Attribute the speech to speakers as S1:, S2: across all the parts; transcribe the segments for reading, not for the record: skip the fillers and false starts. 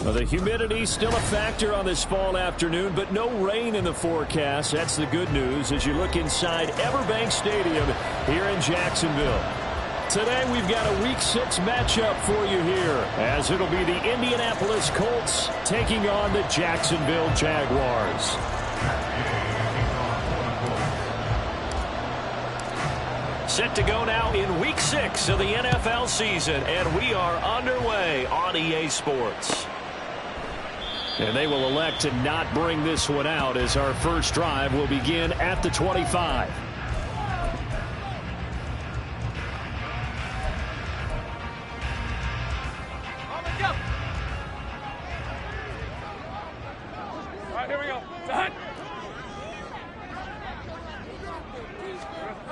S1: Well, the humidity still a factor on this fall afternoon, but no rain in the forecast. That's the good news as you look inside Everbank Stadium here in Jacksonville. Today we've got a Week 6 matchup for you here, as it'll be the Indianapolis Colts taking on the Jacksonville Jaguars. Set to go now in Week 6 of the NFL season, and we are underway on EA Sports. And they will elect to not bring this one out as our first drive will begin at the 25.
S2: All right, here we go.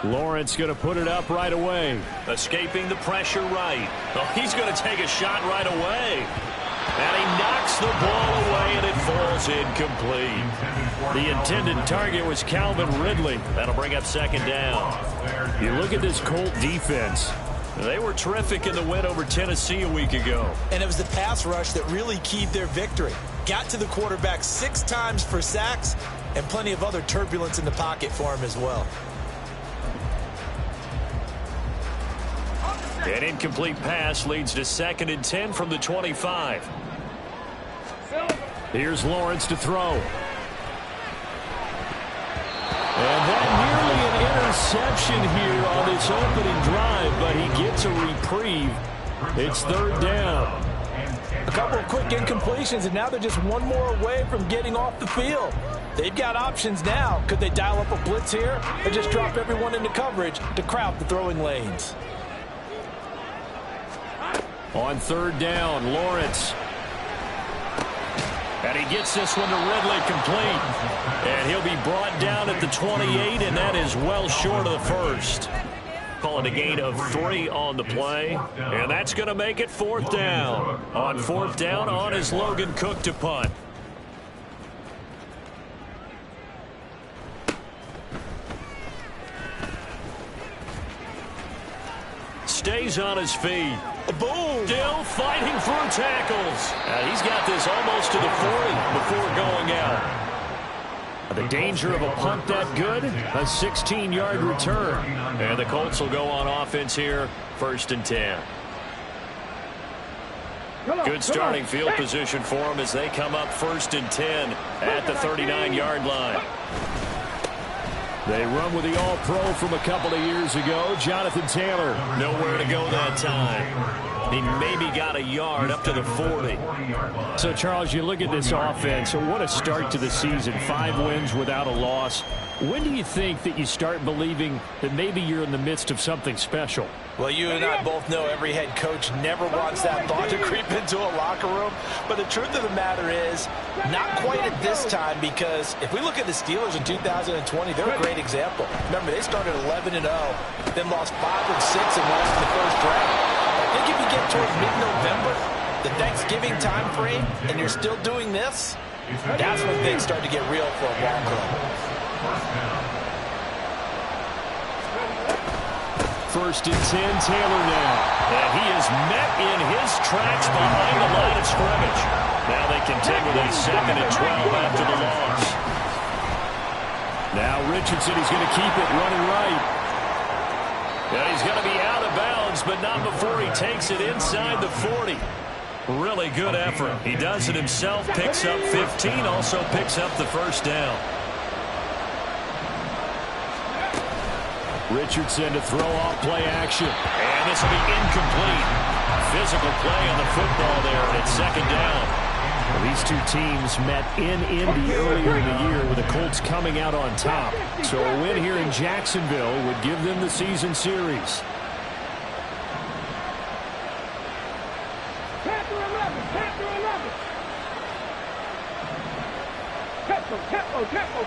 S1: Lawrence going to put it up right away. Escaping the pressure right. Oh, he's going to take a shot right away. And he knocks the ball away, and it falls incomplete. The intended target was Calvin Ridley. That'll bring up second down. You look at this Colt defense. They were terrific in the win over Tennessee a week ago.
S3: And it was the pass rush that really keyed their victory. Got to the quarterback 6 times for sacks, and plenty of other turbulence in the pocket for him as well.
S1: An incomplete pass leads to 2nd and 10 from the 25. Here's Lawrence to throw. And that nearly an interception here on this opening drive, but he gets a reprieve. It's 3rd down.
S3: A couple of quick incompletions, and now they're just one more away from getting off the field. They've got options now. Could they dial up a blitz here or just drop everyone into coverage to crowd the throwing lanes?
S1: On 3rd down, Lawrence. And he gets this one to Ridley complete. And he'll be brought down at the 28, and that is well short of the first. Calling a gain of 3 on the play. And that's going to make it 4th down. On 4th down, on is Logan Cook to punt. Stays on his feet. Boom! Still fighting for tackles. He's got this almost to the 40 before going out. The danger of a punt that good? A 16-yard return. And the Colts will go on offense here, 1st and 10. Good starting field position for them as they come up 1st and 10 at the 39-yard line. They run with the All-Pro from a couple of years ago, Jonathan Taylor. Nowhere to go that time. He maybe got a yard up to the 40. So, Charles, you look at this offense, what a start to the season. 5 wins without a loss. When do you think that you start believing that maybe you're in the midst of something special?
S3: Well, you and I both know every head coach never wants that thought to creep into a locker room. But the truth of the matter is, not quite at this time, because if we look at the Steelers in 2020, they're a great example. Remember, they started 11-0, then lost 5 of 6 and lost in the first round. I think if you get towards mid-November, the Thanksgiving time frame, and you're still doing this, that's when things start to get real for a ball club.
S1: 1st and 10, Taylor now. And he is met in his tracks behind the line of scrimmage. Now they contend with a 2nd and 12 after the loss. Now Richardson, he's going to keep it running right. And he's going to be out of bounds, but not before he takes it inside the 40. Really good effort. He does it himself, picks up 15, also picks up the 1st down. Richardson to throw off play action. And this will be incomplete. Physical play on the football there, and it's 2nd down. Well, these two teams met in Indy earlier in the year with the Colts coming out on top. So a win here in Jacksonville would give them the season series.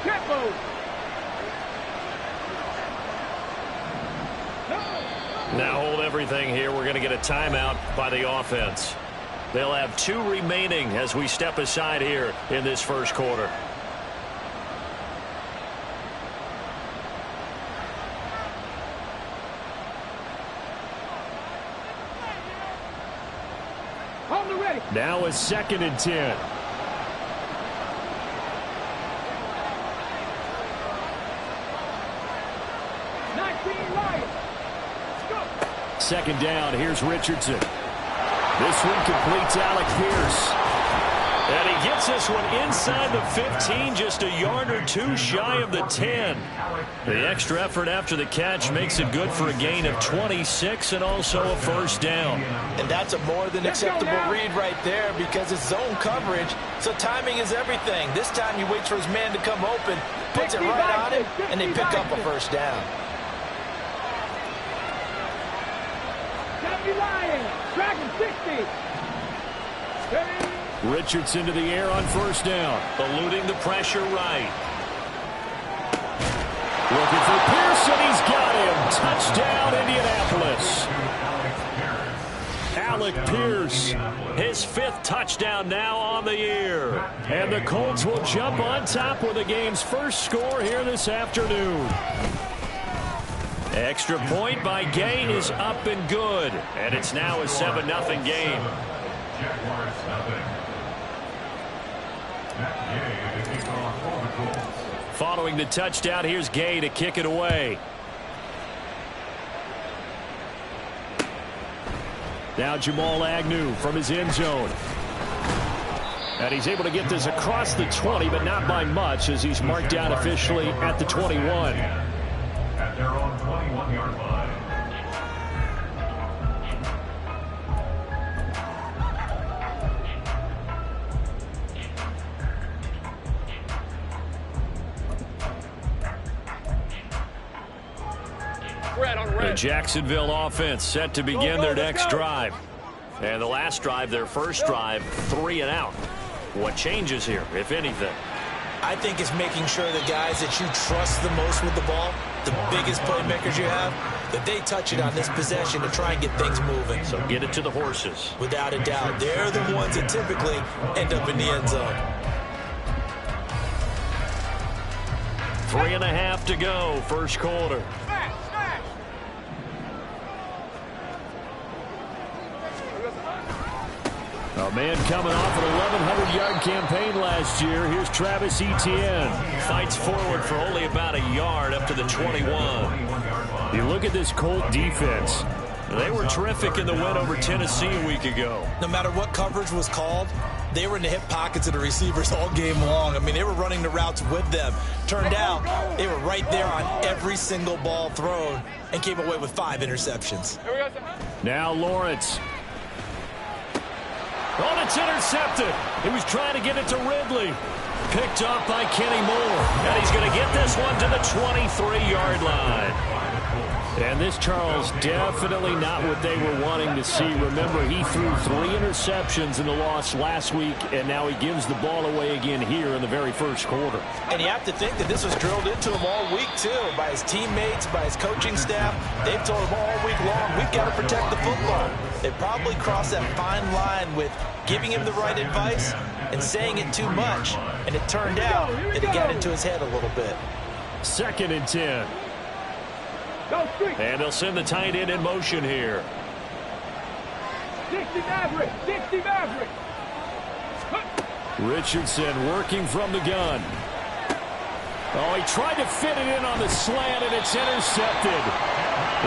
S2: Tempo.
S1: Now hold everything here. We're going to get a timeout by the offense. They'll have 2 remaining as we step aside here in this first quarter.
S2: Hold
S1: Now a 2nd and 10. Second down, here's Richardson. This one completes Alec Pierce. And he gets this one inside the 15, just a yard or two shy of the 10. The extra effort after the catch makes it good for a gain of 26 and also a first down.
S3: And that's a more than acceptable read right there because it's zone coverage, so timing is everything. This time he waits for his man to come open, puts it right on him, and they pick up a first down.
S2: Dragon 60.
S1: Richardson to the air on first down. Eluding the pressure right. Looking for Pearson. He's got him. Touchdown, Indianapolis. Alec Pierce, his 5th touchdown now on the year. And the Colts will jump on top with the game's first score here this afternoon. Extra point by Gay is up and good. And it's now a 7-0 game. Following the touchdown, here's Gay to kick it away. Now Jamal Agnew from his end zone. And he's able to get this across the 20, but not by much as he's marked down officially at the 21.
S4: At their own 21-yard line.
S1: The Jacksonville offense set to begin their next drive. And the last drive, their first drive, 3 and out. What changes here, if anything?
S3: I think it's making sure the guys that you trust the most with the ball, the biggest playmakers you have, that they touch it on this possession to try and get things moving.
S1: So get it to the horses.
S3: Without a doubt. They're the ones that typically end up in the end zone.
S1: 3.5 to go, first quarter. A man coming off an 1,100-yard campaign last year. Here's Travis Etienne. Fights forward for only about a yard up to the 21. You look at this Colt defense. They were terrific in the win over Tennessee a week ago.
S3: No matter what coverage was called, they were in the hip pockets of the receivers all game long. I mean, they were running the routes with them. Turned out, they were right there on every single ball thrown and came away with 5 interceptions.
S1: Now Lawrence. Oh, it's intercepted. He was trying to get it to Ridley. Picked off by Kenny Moore. And he's going to get this one to the 23-yard line. And this, Charles, definitely not what they were wanting to see. Remember, he threw 3 interceptions in the loss last week, and now he gives the ball away again here in the very first quarter.
S3: And you have to think that this was drilled into him all week, too, by his teammates, by his coaching staff. They've told him all week long, we've got to protect the football. They probably crossed that fine line with giving him the right advice and saying it too much. And it turned out that it got into his head a little bit.
S1: 2nd and 10. And they'll send the tight end in motion here.
S2: 60 Maverick, 60 Maverick.
S1: Richardson working from the gun. Oh, he tried to fit it in on the slant, and it's intercepted.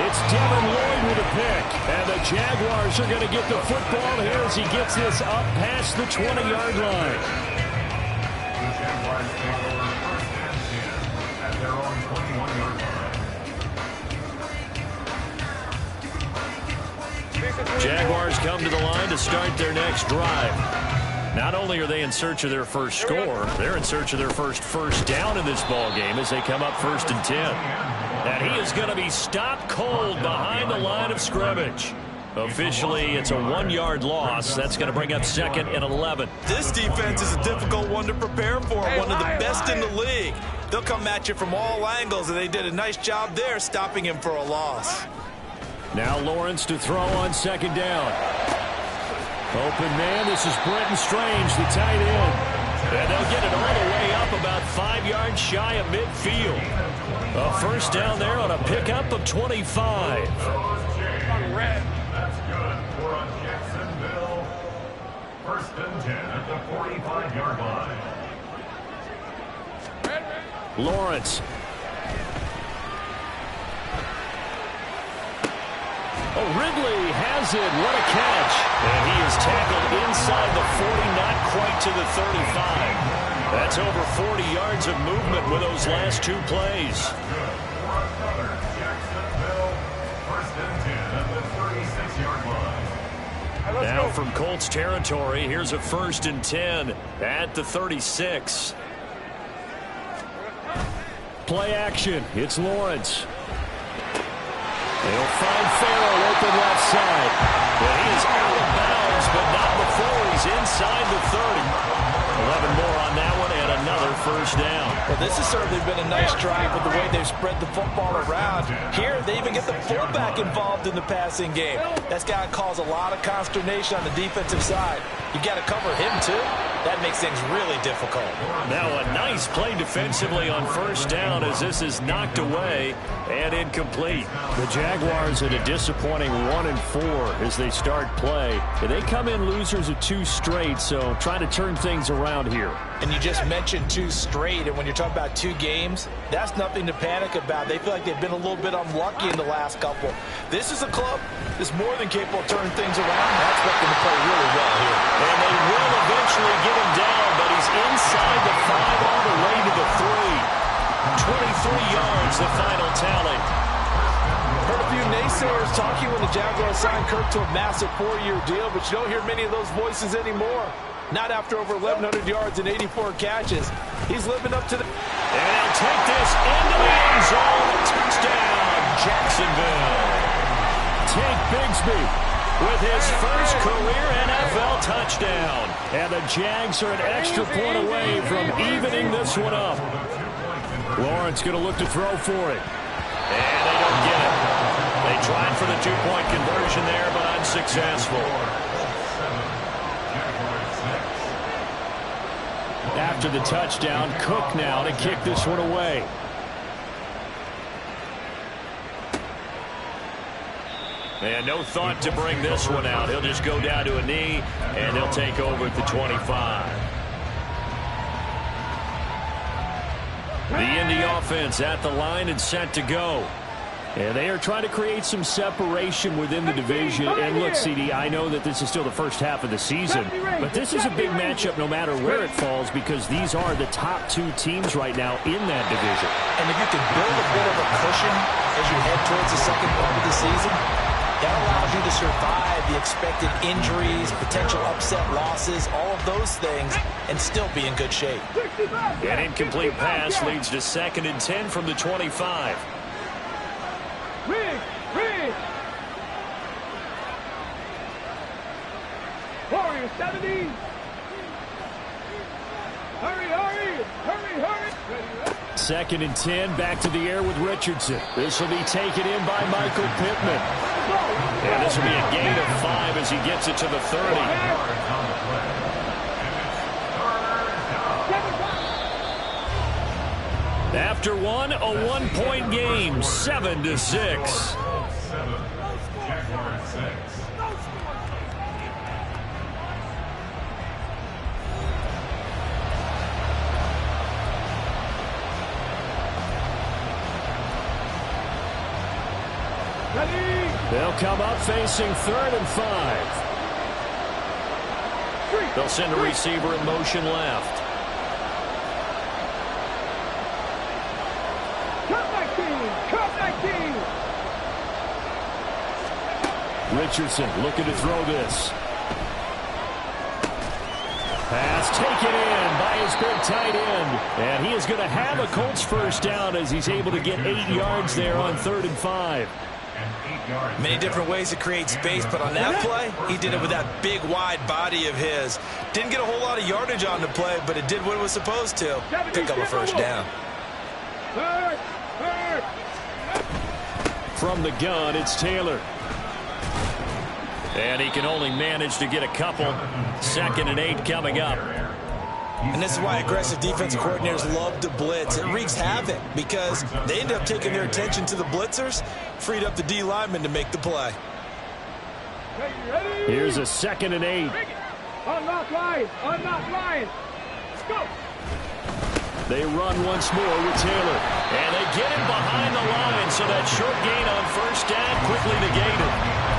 S1: It's Devin Lloyd with a pick. And the Jaguars are going to get the football here as he gets this up past the 20-yard line.
S4: The Jaguars take over first and 10 at their own 21-yard line.
S1: Jaguars come to the line to start their next drive. Not only are they in search of their first score, they're in search of their first down in this ball game as they come up 1st and 10. And he is going to be stopped cold behind the line of scrimmage. Officially, it's a 1-yard loss. That's going to bring up 2nd and 11.
S3: This defense is a difficult one to prepare for, one of the best in the league. They'll come at you from all angles, and they did a nice job there stopping him for a loss.
S1: Now Lawrence to throw on 2nd down. Open man, this is Brenton Strange, the tight end. And they'll get it all the way up about 5 yards shy of midfield. A first down there on a pickup of 25.
S4: That's good for Jacksonville. First and 10 at the 45-yard line.
S1: Lawrence. Oh, Ridley has it. What a catch. And he is tackled inside the 40, not quite to the 35. That's over 40 yards of movement with those last two plays.
S4: Jacksonville, first and 10 at the 36-yard line.
S1: Now from Colts territory, here's a first and 10 at the 36. Play action. It's Lawrence. They'll find Farrell open left side. But he is out of bounds, but not before he's inside the 30. 11 more on that one and another first down.
S3: Well, this has certainly been a nice drive with the way they've spread the football around. Here, they even get the fullback involved in the passing game. That's got to cause a lot of consternation on the defensive side. You got to cover him, too. That makes things really difficult.
S1: Now a nice play defensively on first down as this is knocked away and incomplete. The Jaguars at a disappointing 1-4 as they start play. They come in losers of 2 straight, so trying to turn things around here.
S3: And you just mentioned 2 straight, and when you're talking about 2 games, that's nothing to panic about. They feel like they've been a little bit unlucky in the last couple. This is a club that's more than capable of turning things around. I expect them to play really well here.
S1: And they will eventually get him down, but he's inside the 5 all the way to the 3. 23 yards, the final tally.
S3: Heard a few naysayers talking when the Jaguars signed Kirk to a massive 4-year deal, but you don't hear many of those voices anymore. Not after over 1,100 yards and 84 catches. He's living up to the...
S1: And they'll take this into the end zone. Touchdown, Jacksonville. Tank Bigsby with his first career NFL touchdown. And the Jags are an extra point away from evening this one up. Lawrence going to look to throw for it. And they don't get it. They tried for the 2-point conversion there, but unsuccessful. After the touchdown, Cook now to kick this one away. And no thought to bring this one out. He'll just go down to a knee, and they'll take over at the 25. The Indy offense at the line and set to go. And they are trying to create some separation within the division. And look, CD, I know that this is still the first half of the season, but this is a big matchup no matter where it falls because these are the top 2 teams right now in that division.
S3: And if you can build a bit of a cushion as you head towards the second part of the season, that allows you to survive the expected injuries, potential upset losses, all of those things, and still be in good shape.
S1: An incomplete pass leads to 2nd and 10 from the 25.
S2: Riggs! Warrior 70! Hurry!
S1: 2nd and 10, back to the air with Richardson. This will be taken in by Michael Pittman. And this will be a gain of 5 as he gets it to the 30. After one, a 1-point game, 7-6. They'll come up facing 3rd and 5. They'll send a receiver in motion left. Richardson looking to throw this. Pass taken in by his big tight end. And he is going to have a Colts first down as he's able to get 8 yards there on 3rd and 5.
S3: Many different ways to create space, but on that play, he did it with that big, wide body of his. Didn't get a whole lot of yardage on the play, but it did what it was supposed to. Pick up a first down.
S1: From the gun, it's Taylor. And he can only manage to get a couple. 2nd and 8 coming up.
S3: And this is why aggressive defensive coordinators love to blitz. It wreaks havoc because they end up taking their attention to the blitzers, freed up the D lineman to make the play.
S1: Here's a 2nd and 8.
S2: Unlock line. Unlock line. Go.
S1: They run once more with Taylor. And they get him behind the line, so that short gain on first down quickly negated.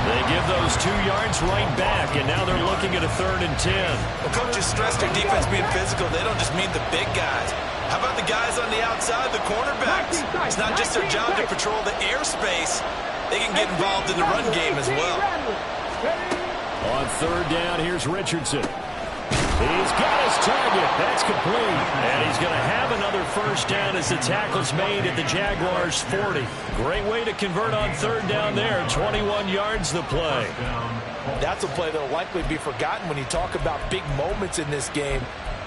S1: They give those 2 yards right back, and now they're looking at a 3rd and 10.
S3: Well, coaches stress their defense being physical. They don't just mean the big guys. How about the guys on the outside, the cornerbacks? It's not just their job to patrol the airspace. They can get involved in the run game as well.
S1: On 3rd down, here's Richardson. He's got his target. That's complete. And he's going to have another first down as the tackle's made at the Jaguars' 40. Great way to convert on 3rd down there. 21 yards the play.
S3: That's a play that will likely be forgotten when you talk about big moments in this game.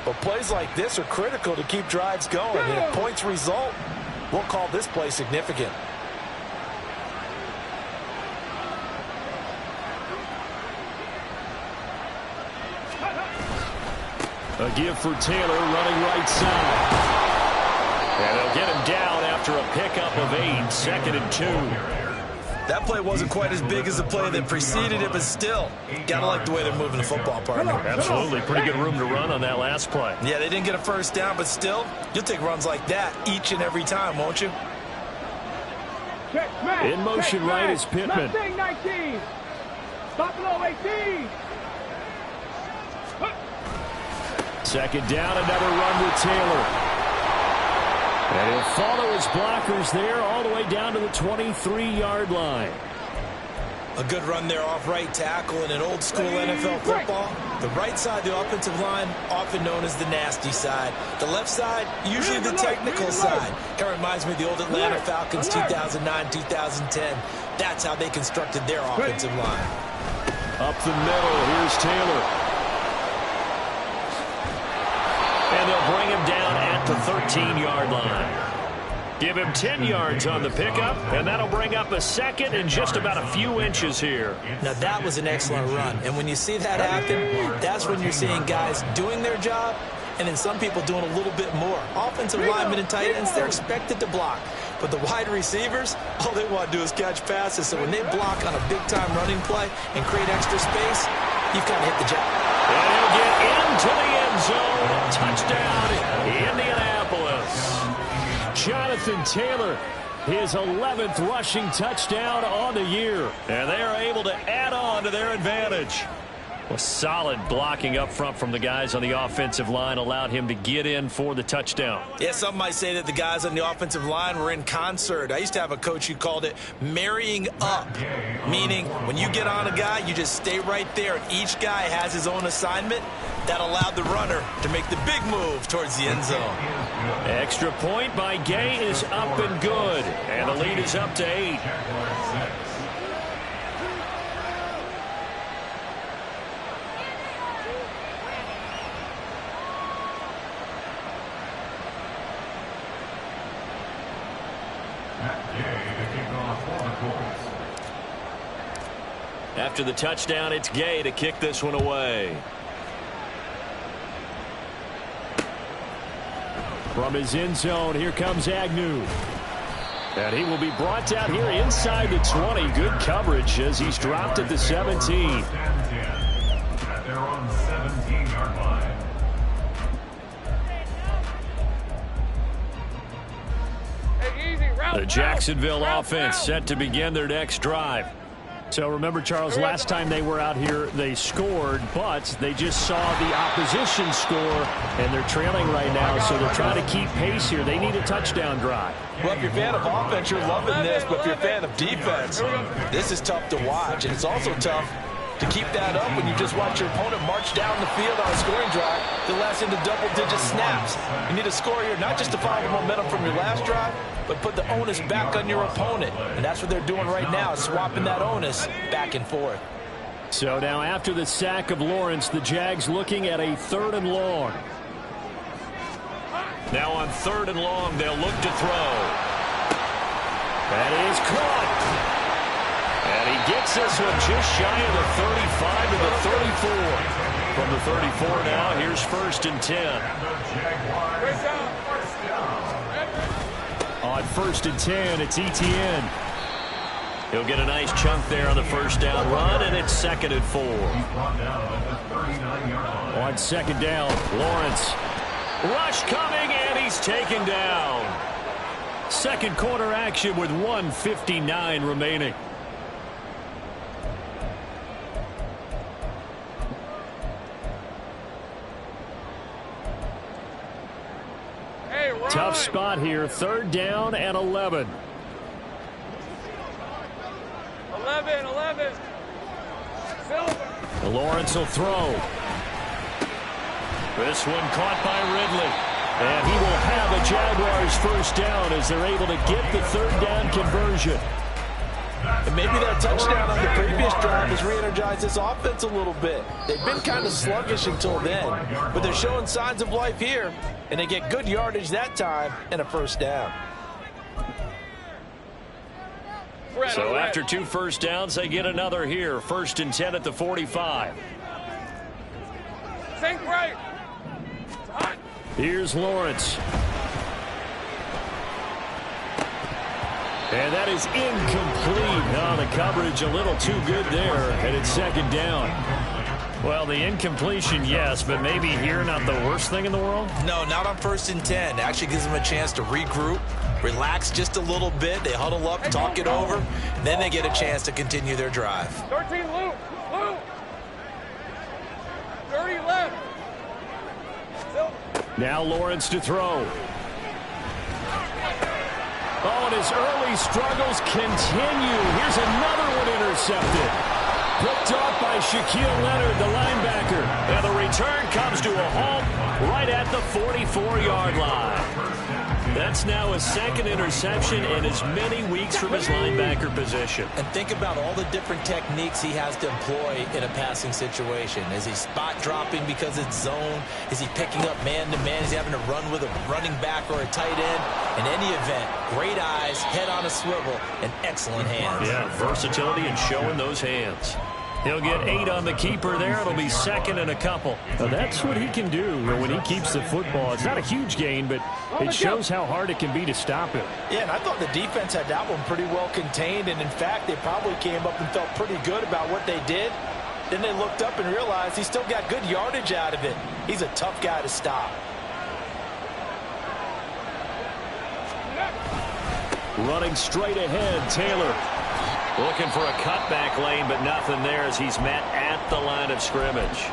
S3: But plays like this are critical to keep drives going. And if points result, we'll call this play significant.
S1: A give for Taylor running right side. And they'll get him down after a pickup of 8. 2nd and 2.
S3: That play wasn't quite as big as the play that preceded it, but still, gotta like the way they're moving the football, partner.
S1: Absolutely. Pretty good room to run on that last play.
S3: Yeah, they didn't get a first down, but still, you'll take runs like that each and every time, won't you?
S1: In motion right is Pittman.
S2: 19. Stop below 18.
S1: 2nd down, another run with Taylor. And he'll follow his blockers there all the way down to the 23-yard line.
S3: A good run there off right tackle in an old-school NFL football. The right side, the offensive line, often known as the nasty side. The left side, usually the technical side. Kind of reminds me of the old Atlanta Falcons 2009-2010. That's how they constructed their offensive line.
S1: Up the middle, here's Taylor. And they'll bring him down at the 13-yard line. Give him 10 yards on the pickup, and that'll bring up a 2nd and just about a few inches here.
S3: Now, that was an excellent run. And when you see that happen, that's when you're seeing guys doing their job and then some people doing a little bit more. Offensive linemen and tight ends, they're expected to block. But the wide receivers, all they want to do is catch passes. So when they block on a big-time running play and create extra space, you've kind of hit the jackpot.
S1: And he'll get into the end zone. Touchdown, Indianapolis. Jonathan Taylor, his 11th rushing touchdown on the year. And they are able to add on to their advantage. Well, solid blocking up front from the guys on the offensive line allowed him to get in for the touchdown.
S3: Yeah, some might say that the guys on the offensive line were in concert. I used to have a coach who called it marrying up, meaning when you get on a guy, you just stay right there, and each guy has his own assignment. That allowed the runner to make the big move towards the end zone.
S1: Extra point by Gay is up and good, and the lead is up to 8. After the touchdown, it's Gay to kick this one away. From his end zone, here comes Agnew. And he will be brought down here inside the 20. Good coverage as he's dropped at the 17.
S4: At their own 17-yard line.
S1: The Jacksonville offense set to begin their next drive. So remember, Charles, last time they were out here, they scored, but they just saw the opposition score, and they're trailing right now, so they're trying to keep pace here. They need a touchdown drive.
S3: Well, if you're a fan of offense, you're loving this, but if you're a fan of defense, this is tough to watch, and it's also tough to keep that up when you just watch your opponent march down the field on a scoring drive that lasts into double-digit snaps. You need a score here, not just to follow the momentum from your last drive, but put the onus back on your opponent. And that's what they're doing right now, swapping that onus back and forth.
S1: So now after the sack of Lawrence, the Jags looking at a 3rd and long. Now on 3rd and long, they'll look to throw. That is caught. And he gets this one just shy of the 35 to the 34. From the 34 now, here's 1st and 10. On 1st and 10, it's Etienne. He'll get a nice chunk there on the first down run, and it's 2nd and 4. On 2nd down, Lawrence. Rush coming, and he's taken down. Second quarter action with 1:59 remaining. Tough spot here. 3rd down and 11.
S2: 11.
S1: Lawrence will throw. This one caught by Ridley. And he will have a Jaguars first down as they're able to get the 3rd down conversion.
S3: And maybe that touchdown on the previous drive has re-energized this offense a little bit. They've been kind of sluggish until then, but they're showing signs of life here, and they get good yardage that time and a first down.
S1: So after 2 first downs, they get another here. 1st and 10 at the 45.
S2: Think right.
S1: Here's Lawrence. And that is incomplete. Oh, the coverage a little too good there, and it's 2nd down. Well, the incompletion, yes, but maybe here not the worst thing in the world?
S3: No, not on 1st and 10. Actually gives them a chance to regroup, relax just a little bit. They huddle up, talk it over, and then they get a chance to continue their drive.
S2: 13 loop. 30 left.
S1: Now Lawrence to throw. Oh, and his early struggles continue. Here's another one intercepted. Picked off by Shaquille Leonard, the linebacker. And the return comes to a halt right at the 44-yard line. That's now his 2nd interception in as many weeks from his linebacker position.
S3: And think about all the different techniques he has to employ in a passing situation. Is he spot dropping because it's zone? Is he picking up man-to-man? Is he having to run with a running back or a tight end? In any event, great eyes, head on a swivel, and excellent hands.
S1: Yeah, versatility and showing those hands. He'll get 8 on the keeper there. It'll be 2nd and a couple. Now that's what he can do when he keeps the football. It's not a huge gain, but it shows how hard it can be to stop him.
S3: Yeah, and I thought the defense had that one pretty well contained, and in fact, they probably came up and felt pretty good about what they did. Then they looked up and realized he still got good yardage out of it. He's a tough guy to stop.
S1: Running straight ahead, Taylor. Looking for a cutback lane, but nothing there as he's met at the line of scrimmage.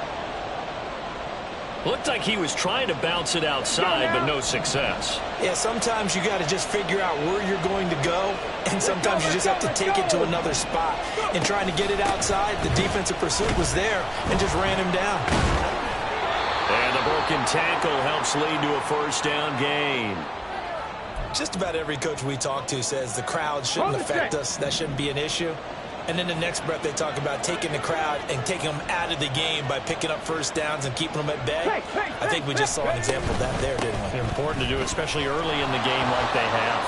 S1: Looked like he was trying to bounce it outside, but no success.
S3: Yeah, sometimes you got to just figure out where you're going to go, and sometimes you just have to take it to another spot. And trying to get it outside, the defensive pursuit was there and just ran him down.
S1: And the broken tackle helps lead to a first down gain.
S3: Just about every coach we talk to says the crowd shouldn't affect us. That shouldn't be an issue. And then the next breath they talk about taking the crowd and taking them out of the game by picking up first downs and keeping them at bay. I think we just saw an example of that there, didn't we?
S1: Important to do, especially early in the game like they have.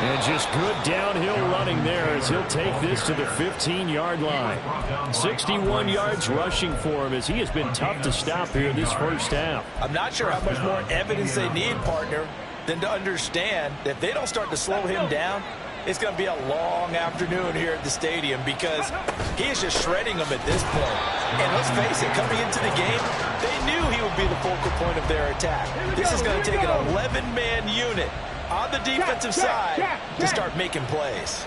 S1: And just good downhill running there as he'll take this to the 15-yard line. 61 yards rushing for him as he has been tough to stop here this first half.
S3: I'm not sure how much more evidence they need, partner, than to understand that if they don't start to slow him down, it's going to be a long afternoon here at the stadium because he is just shredding them at this point. And let's face it, coming into the game, they knew he would be the focal point of their attack. This is going to take an 11-man unit on the defensive side to start making plays.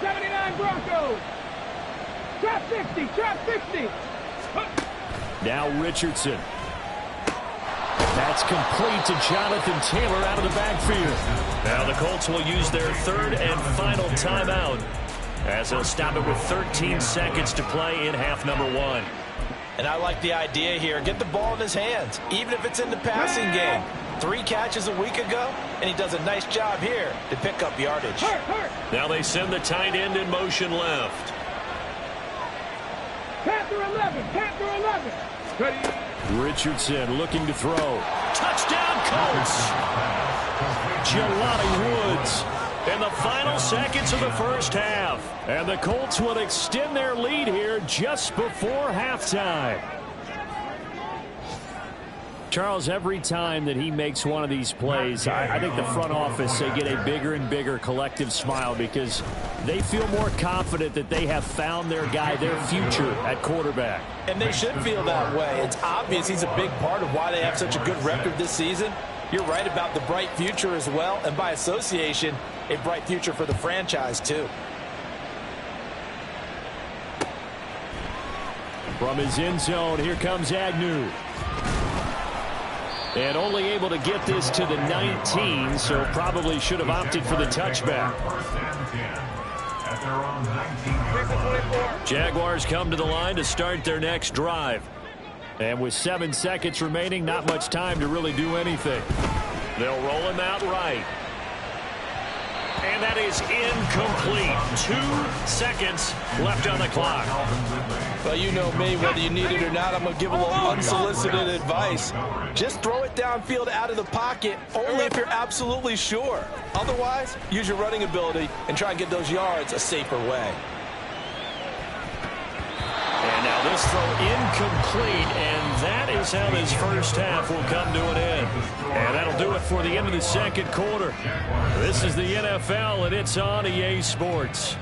S2: 79 Broncos. Trap 60, trap 60.
S1: Now Richardson. That's complete to Jonathan Taylor out of the backfield. Now the Colts will use their 3rd and final timeout as they'll stop it with 13 seconds to play in half number 1.
S3: And I like the idea here. Get the ball in his hands, even if it's in the passing game. 3 catches a week ago, and he does a nice job here to pick up yardage.
S1: Now they send the tight end in motion left.
S2: Panther 11, Panther 11. Ready.
S1: Richardson looking to throw. Touchdown Colts. Jelani Woods in the final seconds of the first half. And the Colts will extend their lead here just before halftime. Charles, every time that he makes one of these plays, I think the front office, they get a bigger and bigger collective smile because they feel more confident that they have found their guy, their future at quarterback.
S3: And they should feel that way. It's obvious he's a big part of why they have such a good record this season. You're right about the bright future as well, and by association, a bright future for the franchise too.
S1: From his end zone, here comes Agnew. And only able to get this to the 19, so probably should have opted for the touchback. Jaguars come to the line to start their next drive. And with 7 seconds remaining, not much time to really do anything. They'll roll him out right. And that is incomplete. 2 seconds left on the clock.
S3: Well, you know me, whether you need it or not, I'm going to give a little unsolicited advice. Just throw it downfield out of the pocket, only if you're absolutely sure. Otherwise, use your running ability and try and get those yards a safer way.
S1: And now this throw incomplete, and that is how this first half will come to an end. And that'll do it for the end of the second quarter. This is the NFL, and it's on EA Sports.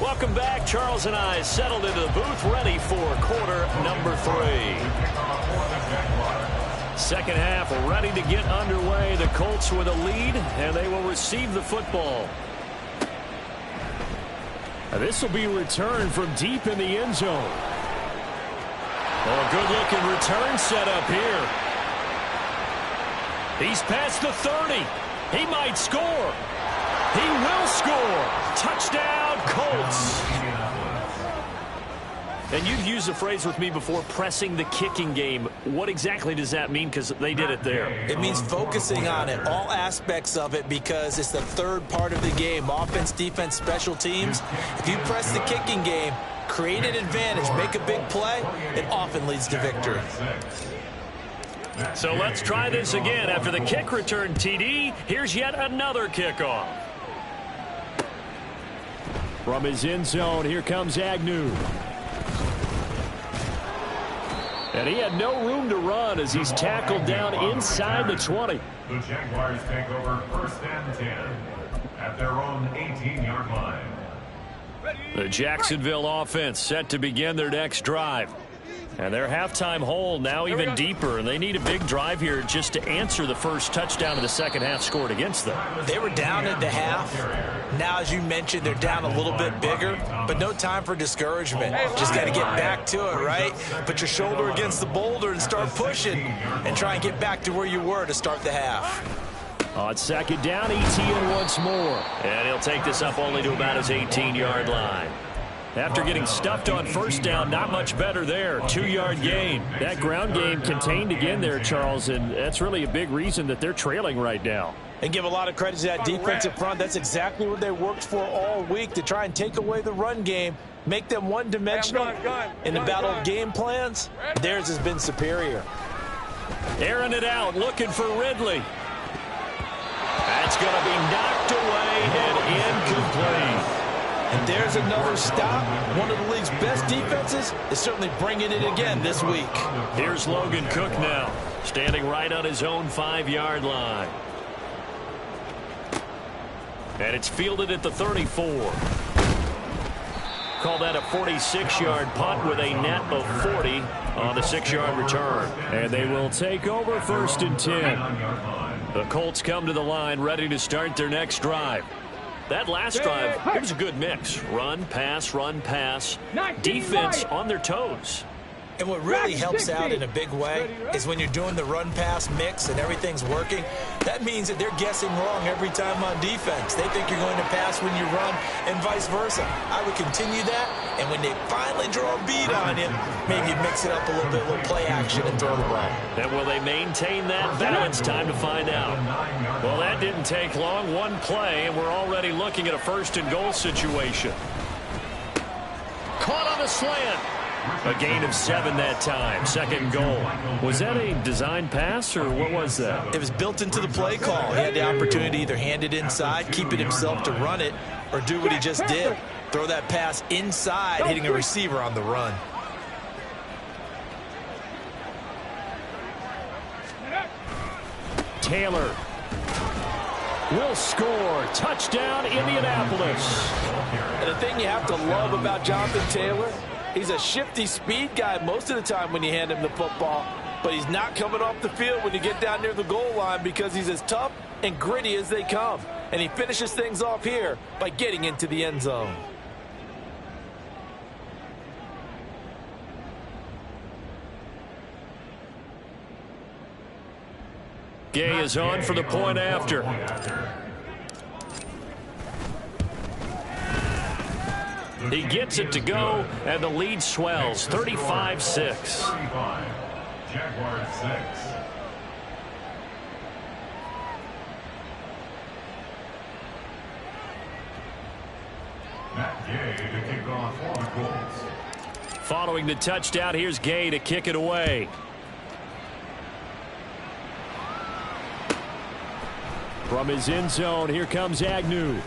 S1: Welcome back. Charles and I settled into the booth, ready for quarter number 3. Second half ready to get underway. The Colts with a lead, and they will receive the football. This will be returned from deep in the end zone. Oh, a good-looking return set up here. He's past the 30. He might score. He will score. Touchdown, Colts. And you've used the phrase with me before, pressing the kicking game. What exactly does that mean? Because they did it there.
S3: It means focusing on it, all aspects of it, because it's the third part of the game. Offense, defense, special teams. If you press the kicking game, create an advantage, make a big play, it often leads to victory.
S1: So let's try this again. After the kick return TD, here's yet another kickoff. From his end zone, here comes Agnew. And he had no room to run as he's tackled down inside the 20.
S4: The Jaguars take over 1st and 10 at their own 18-yard line.
S1: The Jacksonville offense set to begin their next drive. And their halftime hole now even deeper, and they need a big drive here just to answer the first touchdown of the second half scored against them.
S3: They were down at the half. Now, as you mentioned, they're down a little bit bigger, but no time for discouragement. Just got to get back to it, right? Put your shoulder against the boulder and start pushing and try and get back to where you were to start the half.
S1: On second down, Etienne once more. And he'll take this up only to about his 18-yard line. After getting stuffed on first down, not much better there. 2-yard gain. That ground game contained again there, Charles, and that's really a big reason that they're trailing right now.
S3: And give a lot of credit to that defensive front. That's exactly what they worked for all week, to try and take away the run game, make them one-dimensional. In the battle of game plans, theirs has been superior.
S1: Airing it out, looking for Ridley. That's going to be knocked away and incomplete.
S3: And there's another stop. One of the league's best defenses is certainly bringing it again this week.
S1: Here's Logan Cook now, standing right on his own 5-yard line. And it's fielded at the 34. Call that a 46-yard punt with a net of 40 on the 6-yard return. And they will take over 1st and 10. The Colts come to the line ready to start their next drive. That last drive, it was a good mix. Run, pass, defense on their toes.
S3: And what really helps out in a big way is when you're doing the run-pass mix and everything's working, that means that they're guessing wrong every time on defense. They think you're going to pass when you run and vice versa. I would continue that, and when they finally draw a bead on you, maybe mix it up a little bit, a little play action and throw the ball.
S1: And will they maintain that balance? Time to find out. Well, that didn't take long. One play, and we're already looking at a first-and-goal situation. Caught on the slant. A gain of 7 that time. Second goal. Was that a design pass, or what was that?
S3: It was built into the play call. He had the opportunity to either hand it inside, keep it himself to run it, or do what he just did. Throw that pass inside, hitting a receiver on the run.
S1: Taylor will score. Touchdown, Indianapolis.
S3: And the thing you have to love about Jonathan Taylor, he's a shifty speed guy most of the time when you hand him the football, but he's not coming off the field when you get down near the goal line because he's as tough and gritty as they come. And he finishes things off here by getting into the end zone.
S1: Gay is on for the point after. He gets it to go, and the lead swells, 35-6.
S4: 35, Jaguars 6. Matt Gay to kick off for the Colts.
S1: Following the touchdown, here's Gay to kick it away. From his end zone, here comes Agnew.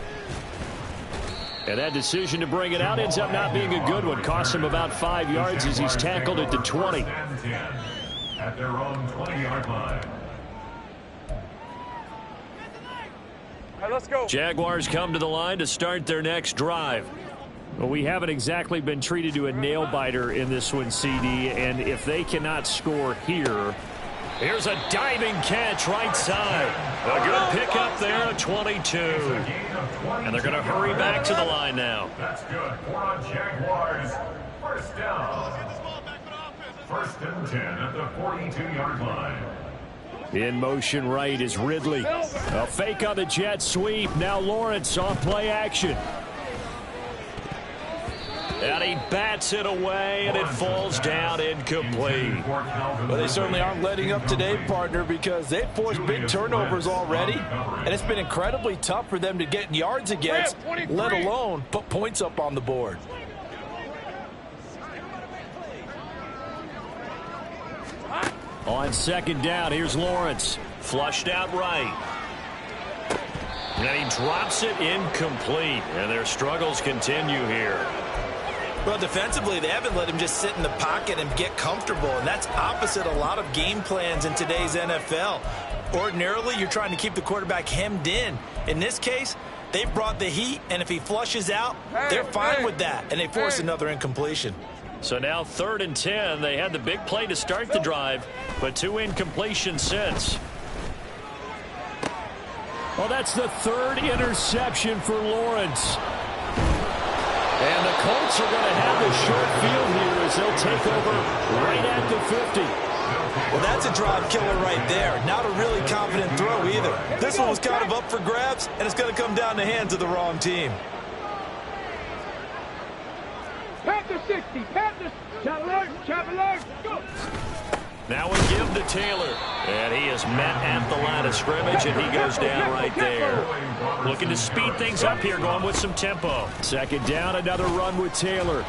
S1: And that decision to bring it out ends up not being a good one. Costs him about 5 yards as he's tackled at the 20.
S4: At their own 20-yard line.
S2: All right, let's go.
S1: Jaguars come to the line to start their next drive. Well, we haven't exactly been treated to a nail-biter in this one, CD. And if they cannot score here, here's a diving catch right side. A good pickup there at 22. And they're going to hurry back to the line now.
S4: That's good. 4 on Jaguars. First down. First and 10 at the 42-yard line.
S1: In motion right is Ridley. A fake on the jet sweep. Now Lawrence off play action. And he bats it away, and it falls down incomplete.
S3: Well, they certainly aren't letting up today, partner, because they've forced big turnovers already, and it's been incredibly tough for them to get yards against, let alone put points up on the board.
S1: On second down, here's Lawrence. Flushed out right. And he drops it incomplete, and their struggles continue here.
S3: Well, defensively, they haven't let him just sit in the pocket and get comfortable, and that's opposite a lot of game plans in today's NFL. Ordinarily, you're trying to keep the quarterback hemmed in. In this case, they've brought the heat, and if he flushes out, they're fine with that, and they force another incompletion.
S1: So now 3rd and 10. They had the big play to start the drive, but 2 incompletions since. Well, that's the 3rd interception for Lawrence. And the Colts are going to have the short field here as they'll take over right at the 50.
S3: Well, that's a drive killer right there. Not a really confident throw either. This one was kind of up for grabs, and it's going to come down the hands of the wrong team.
S2: Panther 60. Panther. Chop alert. Chop alert. Go.
S1: Now we give to Taylor. And he is met at the line of scrimmage, and he goes down right there. Looking to speed things up here, going with some tempo. Second down, another run with Taylor.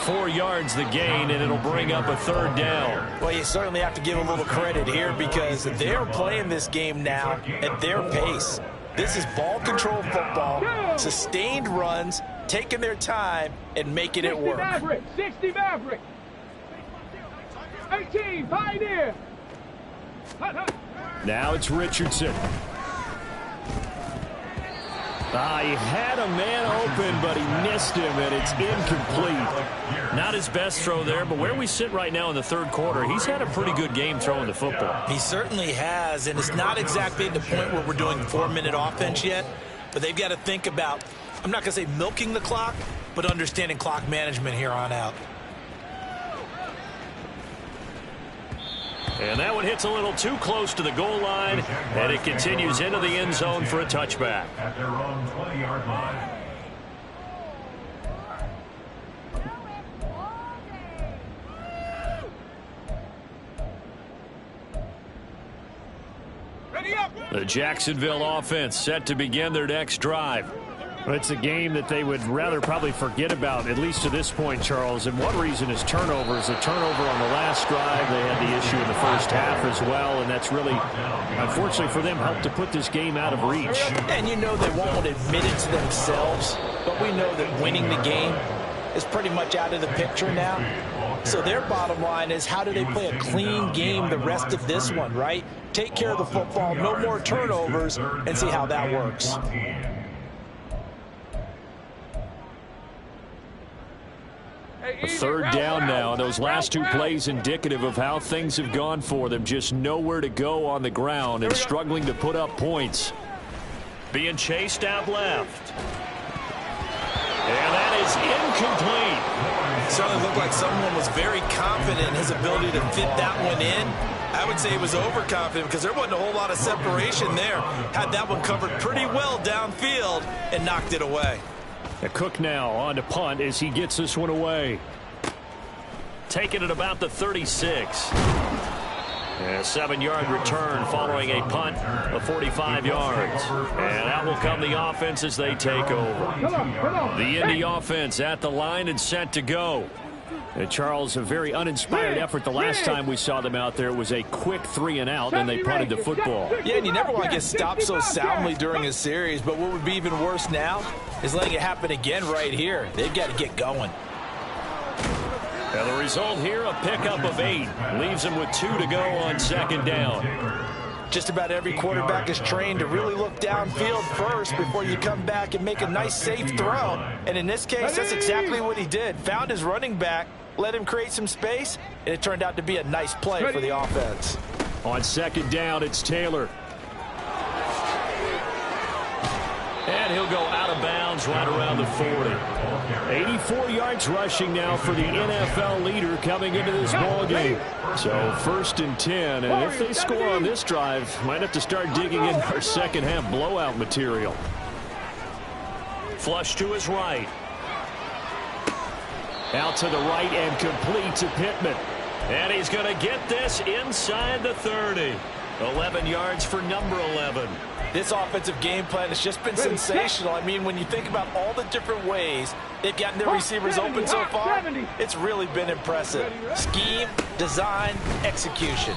S1: 4 yards the gain, and it'll bring up a 3rd down.
S3: Well, you certainly have to give a little credit here because they're playing this game now at their pace. This is ball control football, sustained runs, taking their time and making it work.
S2: 60 Maverick. 60 Maverick. 18, Pioneer.
S1: Now it's Richardson. He had a man open, but he missed him, and it's incomplete. Not his best throw there, but where we sit right now in the 3rd quarter, he's had a pretty good game throwing the football.
S3: He certainly has, and it's not exactly at the point where we're doing 4-minute offense yet, but they've got to think about I'm not going to say milking the clock, but understanding clock management here on out.
S1: And that one hits a little too close to the goal line, and it continues into the end zone for a touchback.
S4: At their own 20-yard line.
S1: The Jacksonville offense set to begin their next drive.
S5: Well, it's a game that they would rather probably forget about, at least to this point, Charles. And one reason is turnovers. A turnover on the last drive. They had the issue in the first half as well, and that's really, unfortunately for them, helped to put this game out of reach.
S3: And you know they won't admit it to themselves, but we know that winning the game is pretty much out of the picture now. So their bottom line is, how do they play a clean game the rest of this one, right? Take care of the football, no more turnovers, and see how that works.
S1: Third down now. Those last two plays indicative of how things have gone for them. Just nowhere to go on the ground and struggling to put up points. Being chased out left. And that is incomplete.
S3: Certainly looked like someone was very confident in his ability to fit that one in. I would say he was overconfident because there wasn't a whole lot of separation there. Had that one covered pretty well downfield and knocked it away.
S1: Cook now on to punt as he gets this one away. Taking it about the 36. A 7-yard return following a punt of 45 yards. And out will come the offense as they take over. The Indy offense at the line and set to go. And Charles, a very uninspired effort the last time we saw them out there. Was a quick 3-and-out, and they punted the football.
S3: Yeah, and you never want to get stopped so soundly during a series, but what would be even worse now is letting it happen again right here. They've got to get going.
S1: And the result here, a pickup of 8. Leaves them with 2 to go on second down.
S3: Just about every quarterback is trained to really look downfield first before you come back and make a nice, safe throw. And in this case, that's exactly what he did. Found his running back, let him create some space, and it turned out to be a nice play for the offense.
S1: On second down, it's Taylor. And he'll go out of bounds right around the 40. 84 yards rushing now for the NFL leader coming into this ball game. So 1st and 10, and if they score on this drive, might have to start digging in our second half blowout material. Flush to his right. Out to the right and complete to Pittman. And he's going to get this inside the 30. 11 yards for number 11.
S3: This offensive game plan has just been sensational. I mean, when you think about all the different ways they've gotten their receivers open so far, it's really been impressive. Scheme, design, execution.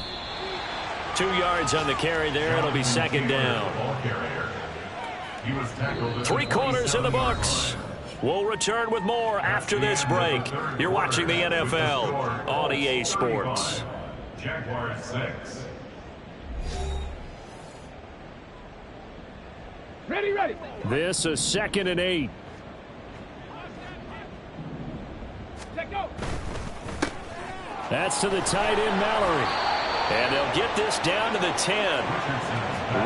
S1: 2 yards on the carry there. It'll be second down. 3 quarters in the books. We'll return with more after this break. You're watching the NFL on EA Sports.
S4: Jaguars 6.
S2: Ready.
S1: This is 2nd and 8.
S2: Let go.
S1: That's to the tight end, Mallory. And they'll get this down to the 10.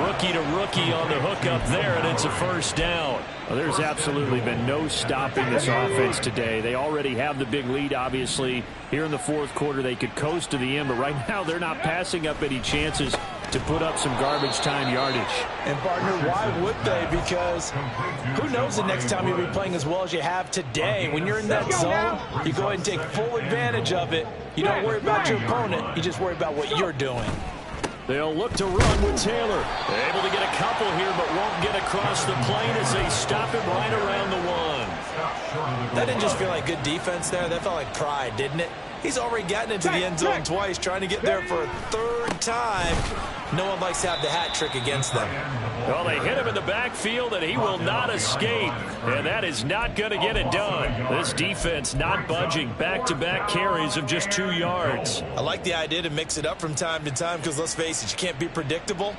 S1: Rookie to rookie on the hook up there, and it's a first down.
S5: Well, there's absolutely been no stopping this offense today. They already have the big lead, obviously. Here in the 4th quarter, they could coast to the end, but right now they're not passing up any chances to put up some garbage time yardage.
S3: And, partner, why would they? Because who knows the next time you'll be playing as well as you have today. When you're in that zone, you go ahead and take full advantage of it. You don't worry about your opponent. You just worry about what you're doing.
S1: They'll look to run with Taylor. They're able to get a couple here, but won't get across the plane as they stop him right around the 1.
S3: That didn't just feel like good defense there. That felt like pride, didn't it? He's already gotten into the end zone twice, trying to get there for a 3rd time. No one likes to have the hat trick against them.
S1: Well, they hit him in the backfield, and he will not escape. And that is not going to get it done. This defense not budging. Back-to-back carries of just 2 yards.
S3: I like the idea to mix it up from time to time because, let's face it, you can't be predictable.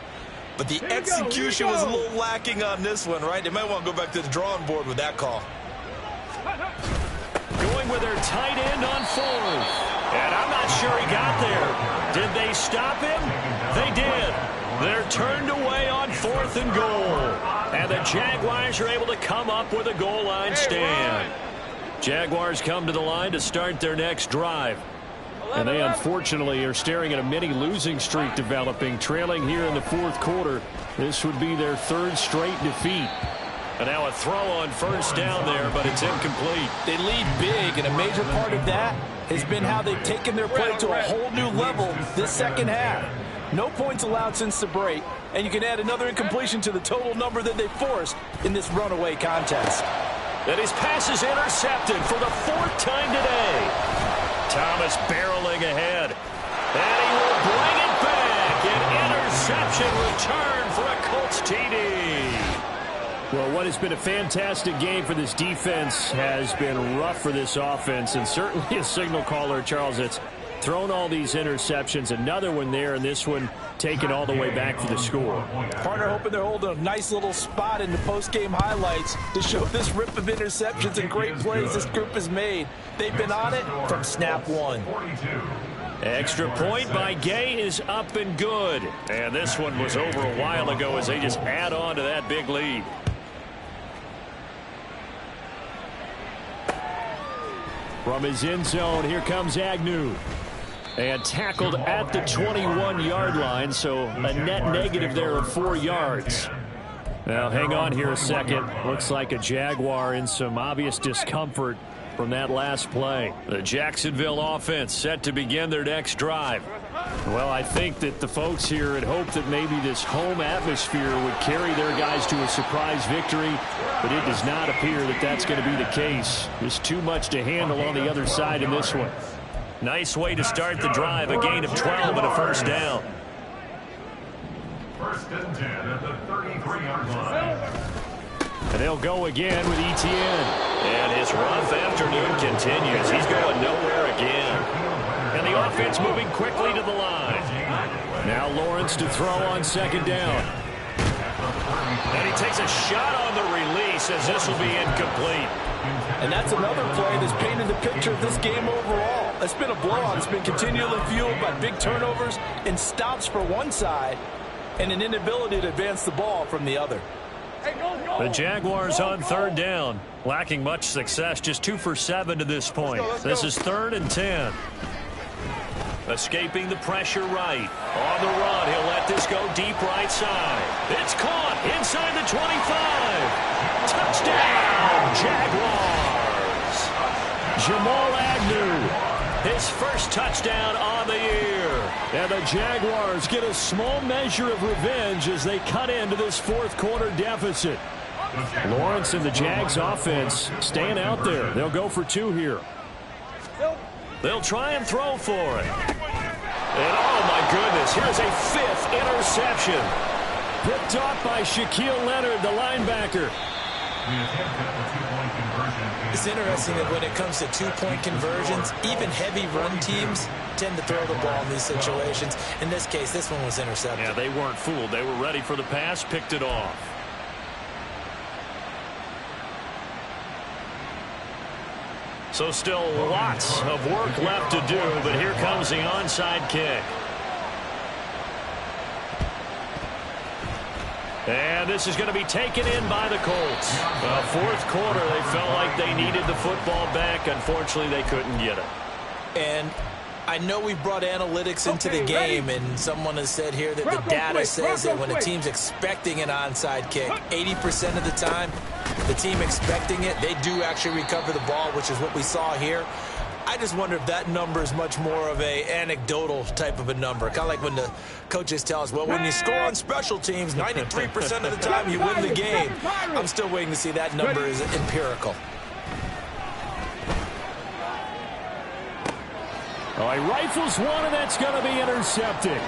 S3: But the execution was a little lacking on this one, right? They might want to go back to the drawing board with that call.
S1: Going with their tight end on 4th. And I'm not sure he got there. Did they stop him? They did. They're turned away on 4th 4th and goal. And the Jaguars are able to come up with a goal line stand. Jaguars come to the line to start their next drive. And they unfortunately are staring at a mini losing streak developing, trailing here in the 4th quarter. This would be their 3rd straight defeat. And now a throw on 1st down there, but it's incomplete.
S3: They lead big, and a major part of that has been how they've taken their play to a whole new level this second half. No points allowed since the break, and you can add another incompletion to the total number that they forced in this runaway contest.
S1: And his pass is intercepted for the 4th time today. Thomas barreling ahead. And he will bring it back. An interception return for a Colts TD.
S5: Well, what has been a fantastic game for this defense has been rough for this offense, and certainly a signal caller, Charles, that's thrown all these interceptions. Another one there, and this one taken all the way back for the score.
S3: Partner hoping they're holding a nice little spot in the post-game highlights to show this rip of interceptions and great plays this group has made. They've been on it from snap one.
S1: Extra point by Gay is up and good. And this one was over a while ago as they just add on to that big lead.
S5: From his end zone, here comes Agnew. And tackled at the 21-yard line, so a net negative there of 4 yards. Now, hang on here a second. Looks like a Jaguar in some obvious discomfort from that last play.
S1: The Jacksonville offense set to begin their next drive.
S5: Well, I think that the folks here had hoped that maybe this home atmosphere would carry their guys to a surprise victory, but it does not appear that that's going to be the case. There's too much to handle on the other side in this one.
S1: Nice way to start the drive, a gain of 12 and a 1st down.
S4: 1st and 10 at the 33-yard line.
S5: And they'll go again with Etienne.
S1: And his rough afternoon continues. He's going nowhere again. And the offense moving quickly to the line.
S5: Now Lawrence to throw on 2nd down.
S1: And he takes a shot on the release as this will be incomplete.
S3: And that's another play that's painted the picture of this game overall. It's been a blowout. It's been continually fueled by big turnovers and stops for one side and an inability to advance the ball from the other.
S1: The Jaguars on 3rd down. Lacking much success, just 2 for 7 to this point. This is 3rd and 10. Escaping the pressure right. On the run, he'll let this go deep right side. It's caught inside the 25. Touchdown, Jaguars.
S5: Jamal Agnew.
S1: His 1st touchdown on the year.
S5: And the Jaguars get a small measure of revenge as they cut into this 4th quarter deficit. Lawrence and the Jags offense staying out there. They'll go for 2 here.
S1: They'll try and throw for it. And oh my goodness, here's a 5th interception.
S5: Picked off by Shaquille Leonard, the linebacker.
S3: It's interesting that when it comes to 2-point conversions, even heavy run teams tend to throw the ball in these situations. In this case, this one was intercepted.
S1: Yeah, they weren't fooled. They were ready for the pass, picked it off. So still lots of work left to do, but here comes the onside kick. And this is going to be taken in by the Colts. 4th quarter, they felt like they needed the football back. Unfortunately, they couldn't get it.
S3: And I know we brought analytics into the game, and someone has said here that the data says that when a team's expecting an onside kick, 80% of the time, the team expecting it, they do actually recover the ball, which is what we saw here. I just wonder if that number is much more of a anecdotal type of a number. Kind of like when the coaches tell us, well, when you score on special teams, 93% of the time you win the game. I'm still waiting to see that number is empirical.
S5: Oh, he rifles one, and that's going to be intercepted.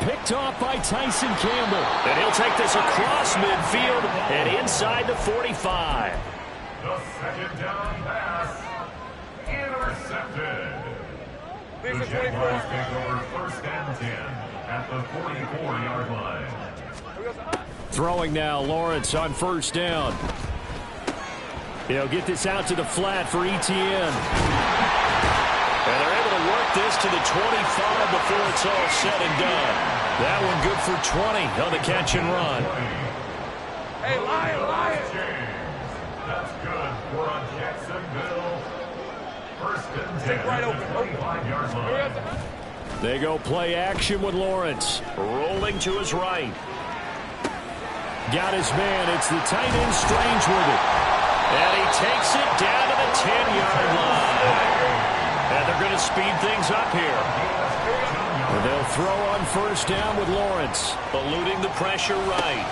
S5: Picked off by Tyson Campbell.
S1: And he'll take this across midfield and inside the 45.
S4: The 2nd down pass. Intercepted. The Jaguars take over 1st and 10 at the 44-yard line.
S5: Throwing now, Lawrence on 1st down. He'll get this out to the flat for Etienne.
S1: And they're able to work this to the 25 before it's all said and done. That one good for 20 on the catch and run.
S2: Hey, Lion.
S4: That's good for a Jacksonville. First and 10 at the 25-yard line.
S1: They go play action with Lawrence. Rolling to his right. Got his man. It's the tight end Strange with it. And he takes it down to the 10-yard line. And they're going to speed things up here. And they'll throw on first down with Lawrence. Eluding the pressure right.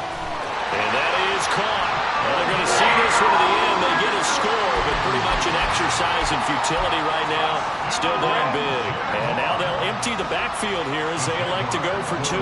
S1: And that is caught. Well, they're going to see this one to the end. They get a score, but pretty much an exercise in futility right now. Still down big. And now they'll empty the backfield here as they elect to go for two.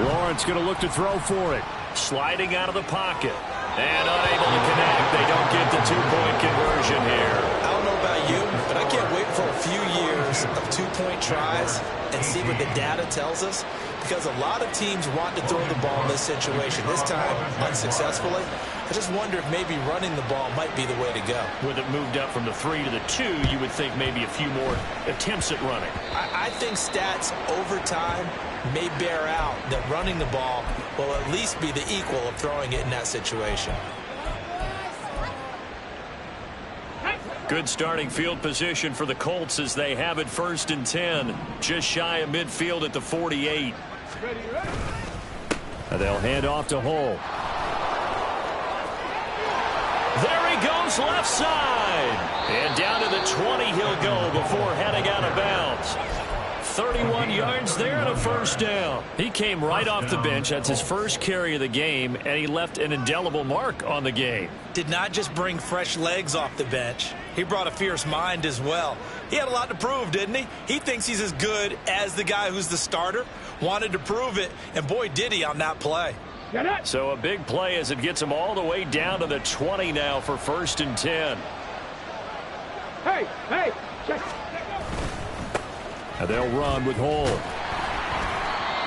S1: Lawrence going to look to throw for it. Sliding out of the pocket. And unable to connect. They don't get the two-point conversion here.
S3: I don't know about you, but I can't wait for a few years of two-point tries and see what the data tells us. Because a lot of teams want to throw the ball in this situation. This time, unsuccessfully. I just wonder if maybe running the ball might be the way to go.
S1: With it moved up from the 3 to the 2, you would think maybe a few more attempts at running.
S3: I think stats over time may bear out that running the ball will at least be the equal of throwing it in that situation.
S1: Good starting field position for the Colts as they have it first and 10. Just shy of midfield at the 48. And they'll hand off to Hull. There he goes left side. And down to the 20 he'll go before heading out of bounds. 31 yards there and a first down. He came right off the bench. That's his first carry of the game, and he left an indelible mark on the game.
S3: Did not just bring fresh legs off the bench. He brought a fierce mind as well. He had a lot to prove, didn't he? He thinks he's as good as the guy who's the starter. Wanted to prove it, and boy, did he on that play.
S1: So a big play as it gets him all the way down to the 20 now for first and 10.
S2: Hey, check.
S1: And they'll run with Hull.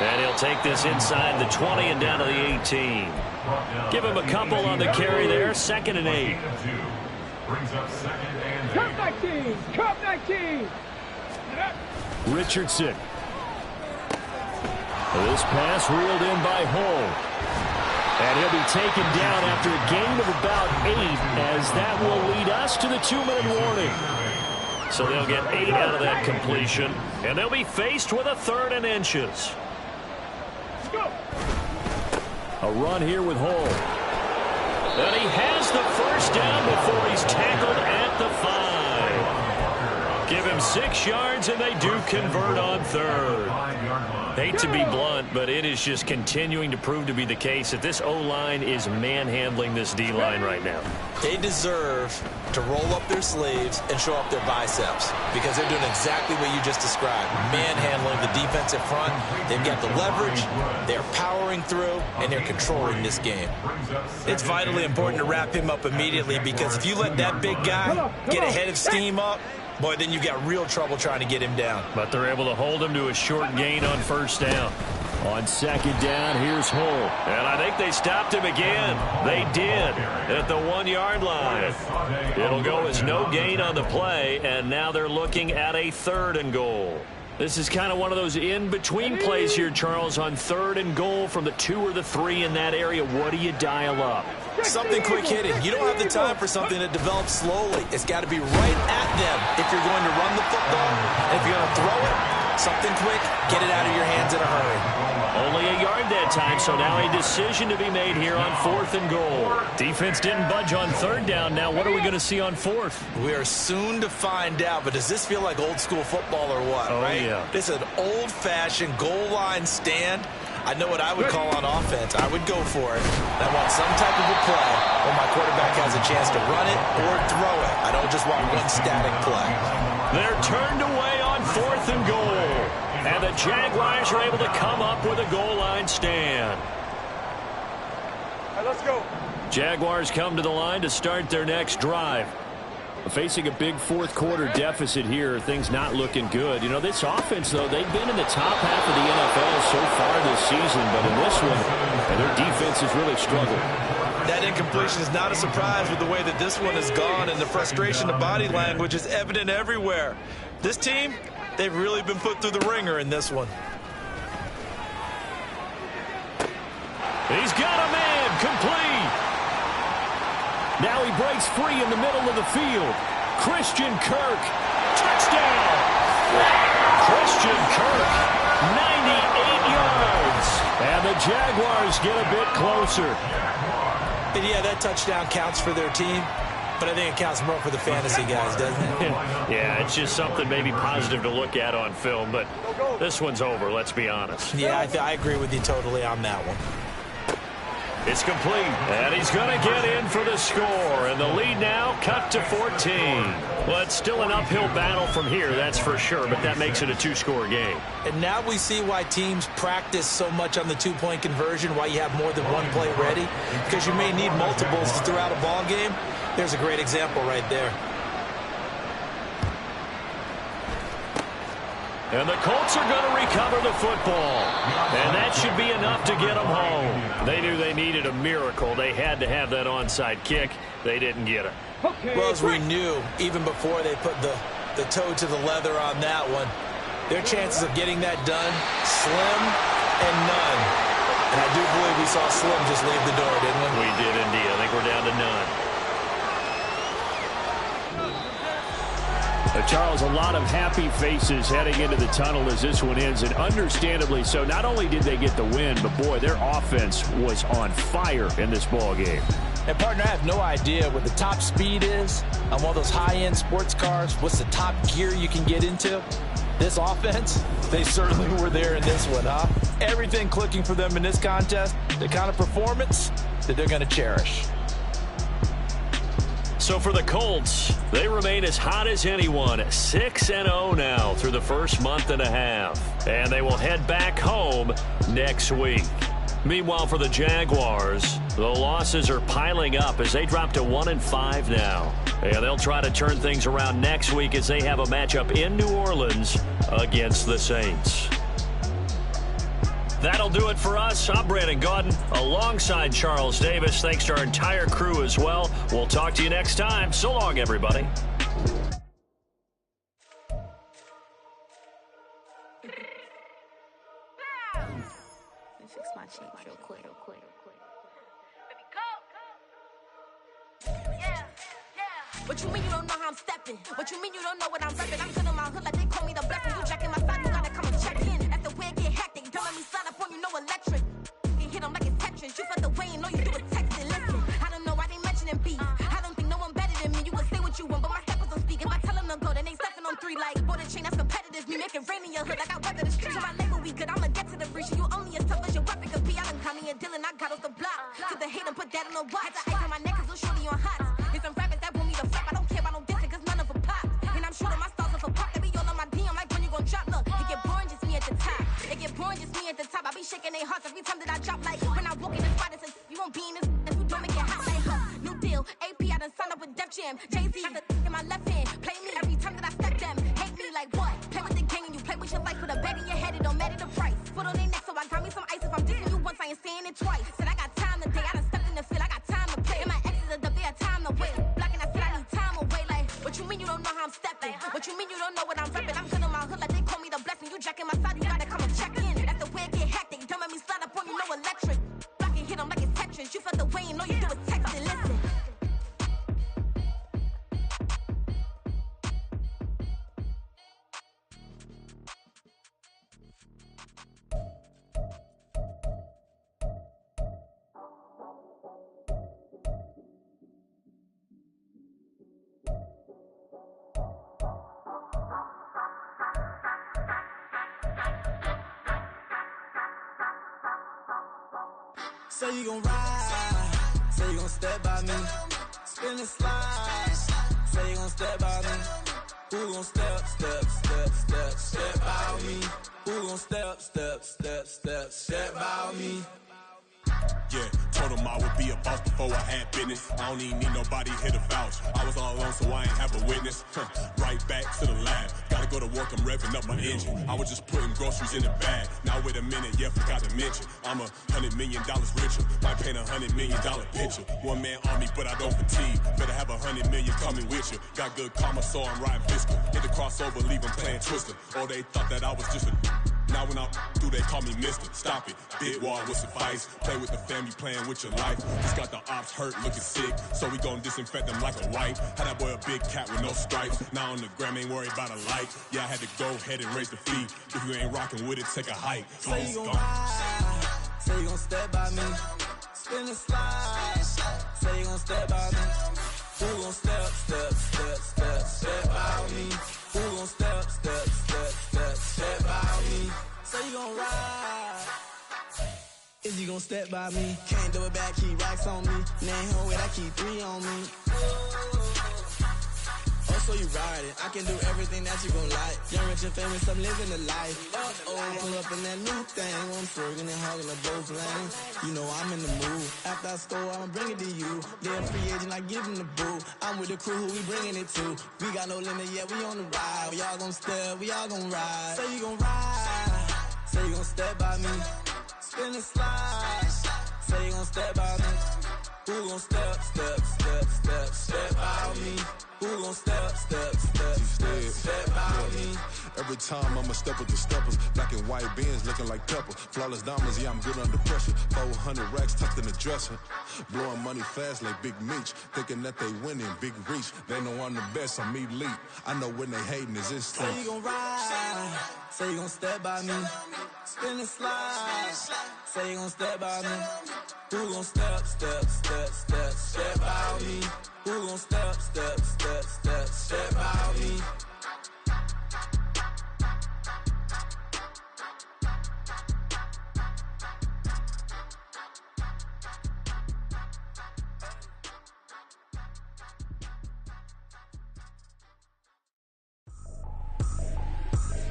S1: And he'll take this inside the 20 and down to the 18. Give him a couple on the carry there. 2nd and 8.
S4: Brings up 2nd and 8.
S2: Cup 19.
S1: Richardson. This pass reeled in by Hull. And he'll be taken down after a gain of about 8, as that will lead us to the 2-minute warning. So they'll get 8 out of that completion, and they'll be faced with a 3rd and inches. A run here with Hull. And he has the first down before he's tackled at the 5. Give him 6 yards, and they do convert on 3rd. Hate to be blunt, but it is just continuing to prove to be the case that this O-line is manhandling this D-line right now.
S3: They deserve to roll up their sleeves and show up their biceps because they're doing exactly what you just described. Manhandling the defensive front. They've got the leverage, they're powering through, and they're controlling this game. It's vitally important to wrap him up immediately because if you let that big guy get a head of steam up, boy, then you've got real trouble trying to get him down.
S1: But they're able to hold him to a short gain on first down. On 2nd down, here's Hull. And I think they stopped him again. They did at the 1-yard line. It'll go as no gain on the play, and now they're looking at a 3rd and goal. This is kind of one of those in-between plays here, Charles, on 3rd and goal from the 2 or the 3 in that area. What do you dial up?
S3: Something quick hitting. You don't have the time for something that develops slowly. It's got to be right at them if you're going to run the football. And if you're going to throw it, something quick, get it out of your hands in a hurry.
S1: Only a yard that time, so now a decision to be made here on 4th and goal. Defense didn't budge on 3rd down. Now what are we going to see on 4th?
S3: We are soon to find out, but does this feel like old school football or what, right?
S1: Yeah.
S3: This is an old-fashioned goal line stand. I know what I would call on offense. I would go for it. I want some type of a play where my quarterback has a chance to run it or throw it. I don't just want one static play.
S1: They're turned away on 4th and goal. And the Jaguars are able to come up with a goal line stand.
S2: All right, let's go.
S1: Jaguars come to the line to start their next drive. Facing a big 4th quarter deficit here, things not looking good. You know, this offense, though, they've been in the top half of the NFL so far this season, but in this one, their defense has really struggled.
S3: That incompletion is not a surprise with the way that this one has gone, and the frustration of body language is evident everywhere. This team, they've really been put through the ringer in this one.
S1: He's got a man, complete. Now he breaks free in the middle of the field. Christian Kirk, touchdown. Christian Kirk, 98 yards. And the Jaguars get a bit closer.
S3: And yeah, that touchdown counts for their team, but I think it counts more for the fantasy guys, doesn't it?
S1: Yeah, it's just something maybe positive to look at on film, but this one's over, let's be honest.
S3: Yeah, I agree with you totally on that one.
S1: It's complete, and he's going to get in for the score, and the lead now cut to 14. Well, it's still an uphill battle from here, that's for sure, but that makes it a two-score game.
S3: And now we see why teams practice so much on the two-point conversion, why you have more than one play ready, because you may need multiples throughout a ball game. There's a great example right there.
S1: And the Colts are going to recover the football. And that should be enough to get them home. They knew they needed a miracle. They had to have that onside kick. They didn't get it.
S3: Well, as we knew, even before they put the toe to the leather on that one, their chances of getting that done, slim and none. And I do believe we saw Slim just leave the door, didn't we?
S1: We did indeed. I think we're down to none. Charles, a lot of happy faces heading into the tunnel as this one ends, and understandably so. Not only did they get the win, but boy, their offense was on fire in this ball game.
S3: And partner, I have no idea what the top speed is on one of those high-end sports cars. What's the top gear you can get into? This offense, they certainly were there in this one, huh? Everything clicking for them in this contest, the kind of performance that they're going to cherish.
S1: So for the Colts, they remain as hot as anyone, 6-0 now through the first month and a half. And they will head back home next week. Meanwhile, for the Jaguars, the losses are piling up as they drop to 1-5 now. And they'll try to turn things around next week as they have a matchup in New Orleans against the Saints. That'll do it for us. I'm Brandon Gaudin alongside Charles Davis. Thanks to our entire crew as well. We'll talk to you next time. So long, everybody.
S6: Fix my cheek real quick. What you mean you don't know how I'm stepping? What you mean you don't know what I'm repping? I'm feeling my hood like they call me the blessing. You jacking my side, you gotta come and check in. After where it get hectic, don't let me slide up on you, no electric. You hit them like it's Tetris. You felt the way and all you do is text it. Listen, I don't know why they mentioning beef. I don't think no one better than me. You can say what you want, but my steppers don't speak. If I tell them to go, then they stepping on 3 like border chain. That's competitive. Me making rain in your hood like I weather the streets. So my label we good. I'ma get to the breach. You only as tough as your weapon could be. I done caught me a Dylan. I got off the block. Took the hate and put that on the watch. Had the ice on my neck 'cause little shorty on hot. There's some rappers that want me to flop. I don't care about no dissing 'cause none of them pop. And I'm shooting my stars off a pop. They be all on my DM like when you gon' drop. Look, it get boring just me at the top. It get boring just me at the top. I be shaking their hearts every time that I drop. Like when I walk in the spot, it says you won't be in this if you don't make it hot. Like new deal, AP I done signed up with Def Jam. Jay-Z got the in my left hand. Play me every time that I step them. Hate me like what? Play with the gang and you play with your life. Put a bet in your head, it don't matter the price. Foot on their neck, so I got me some ice. If I'm dissing you once, I ain't saying it twice. Said I got time today, I done stepped in the field, I got time to play. And my exes are up there, time to wait. Blocking, I said I need time away. Like, what you mean you don't know how I'm stepping? What you mean you don't know what I'm repping? I'm good on my hood like they call me the blessing. You jacking my side, you gotta come and check in. That's the way it get hectic. Don't let me slide up on you, no electric. Blocking, hit them like it's Tetris. You felt the way and all you do is text it. Listen.
S7: Say you gon' ride, say you gon' step by me, spin and slide, say you gon' step by me, who gon' step by me, who gon' step by me.
S8: Yeah, told him I would be a boss before I had business. I don't even need nobody here to vouch. I was all alone, so I ain't have a witness. Right back to the lab. Gotta go to work, I'm revving up my engine. I was just putting groceries in the bag. Now wait a minute, yeah, forgot to mention. I'm $100 million richer. Might paint $100 million picture. One man army, but I don't fatigue. Better have 100 million coming with you. Got good karma, so I'm riding fiscal. Hit the crossover, leave them playing Twister. Or they thought that I was just a Now when I'm through, they call me Mister. Stop it. Big wall with suffice. Play with the family, playing with your life. Just got the ops hurt, looking sick. So we gon' disinfect them like a wipe. Had that boy a big cat with no stripes. Now on the gram, ain't worried about a light. Yeah, I had to go ahead and raise the fee. If you ain't rocking with it, take a hike.
S7: Say you gon' ride. Say you gon' step by me. Spin and slide. Say you gon' step by me. Who gon' step by me? Who gon' step by me? Say you gon' ride. Is you gon' step by me? Can't do it back, keep racks on me. Name home with, I keep 3 on me. Oh, so you ride it. I can do everything that you gon' like. Young, rich, and famous, I'm living the life. Oh, pull up in that new thing. I'm friggin' and hogging the both lanes. You know I'm in the mood. After I score, I'ma bring it to you. They're a free agent, I give them the boo. I'm with the crew, who we bringing it to. We got no limit, yeah, we on the ride. We all gon' step, we all gon' ride. Say you gon' ride. Say you gon' step by me. Spin and slide. Say you gon' step by me. Who gon' step by me? Who gon' step by me?
S9: Every time I'ma step with the steppers. Black and white Benz looking like pepper. Flawless diamonds, yeah, I'm good under pressure. 400 racks tucked in the dresser. Blowing money fast like Big Meech. Thinking that they winning, big reach. They know I'm the best, I'm elite. I know when they hating is instinct.
S7: Say you gon' ride. Say you gon' step by me. Spin and slide. Say you gon' step by me. Who gon' step by me? Who gon' step by me?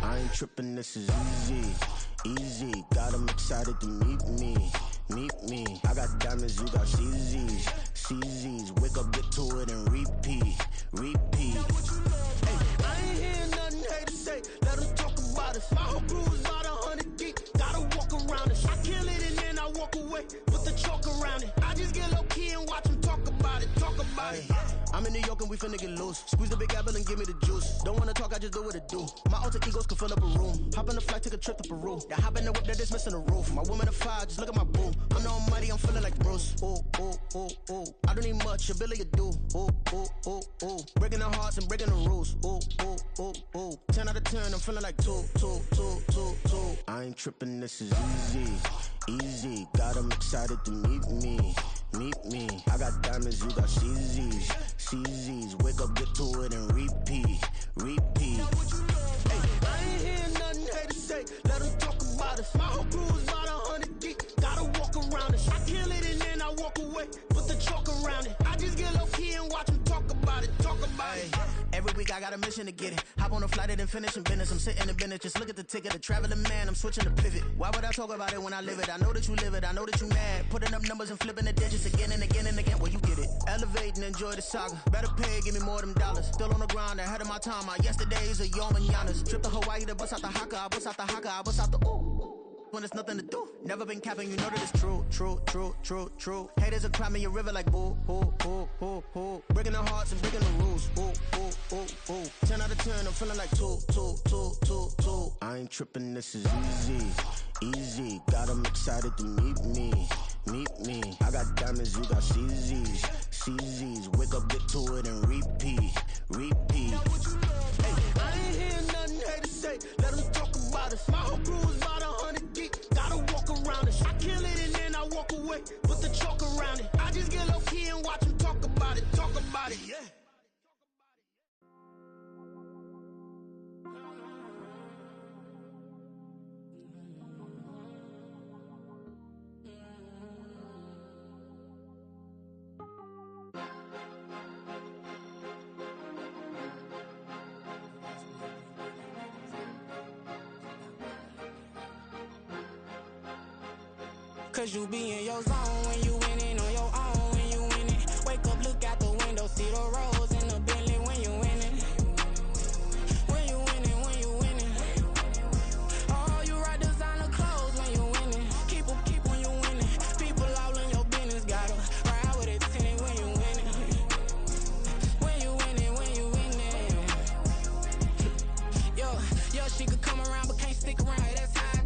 S10: I ain't trippin', this is easy, easy. Got 'em excited to meet me. I got diamonds, you got CZs. Wake up, get to it, and repeat. Hey, I ain't hear nothing haters say. Let 'em talk about it. My whole crew is about 100 deep. Gotta walk around it. I kill it and then I walk away. Put the chalk around it. I just get low key and watch 'em talk about it. I'm in New York and we finna get loose. Squeeze the big apple and give me the juice. Don't wanna talk, I just do what it do. My alter egos can fill up a room. Hop on the flight, take a trip to Peru. Yeah, hop in the whip, that is missing the roof. My woman a fire, just look at my boo. I'm the almighty, I'm feeling like Bruce. Ooh. I don't need much, ability to do. Ooh. Breaking the hearts and breaking the rules. Ooh. 10 out of 10, I'm feeling like 2. I ain't tripping, this is easy. Got 'em excited to meet me. I got diamonds, you got CZs. Wake up, get to it, and repeat. Hey, I ain't hear nothing haters say. Let 'em talk about it. My whole crew is about 100 deep. Gotta walk around it. I kill it and then I walk away. Put the chalk around it. I just get low key and watch 'em talk about it. Every week I got a mission to get it. Hop on a flight and then finish in business. I'm sitting in business, just look at the ticket. A traveling man, I'm switching to pivot. Why would I talk about it when I live it? I know that you live it, I know that you mad. Putting up numbers and flipping the digits again and again and again. Well, you get it. Elevate and enjoy the saga. Better pay, give me more of them dollars. Still on the grind, ahead of my time. My yesterdays are your mananas. Trip to Hawaii to bust out the haka. I bust out the haka, I bust out the ooh. When there's nothing to do. Never been capping, you know that it's true. Haters are crying me a river like boo. Breaking the hearts and breaking the rules. Ooh. 10 out of 10, I'm feeling like 2. I ain't tripping, this is easy. Got 'em excited to meet me. I got diamonds, you got CZs. Wake up, get to it, and repeat. Hey, I ain't hear nothing haters say. Let 'em talk about it. My whole crew is about 100 deep. Gotta walk around it. I kill it and then I walk away. Put the chalk around it. I just get low key and watch 'em talk about it. Yeah.
S11: Cause you be in your zone when you winning on your own when you winning. Wake up, look out the window, see the rose in the Bentley when you winning. When you winning. Oh, you ride designer clothes when you winning. Keep when you winning. People all in your business, gotta ride with it tinted when you winning. When you winning. Yo, she could come around but can't stick around. That's how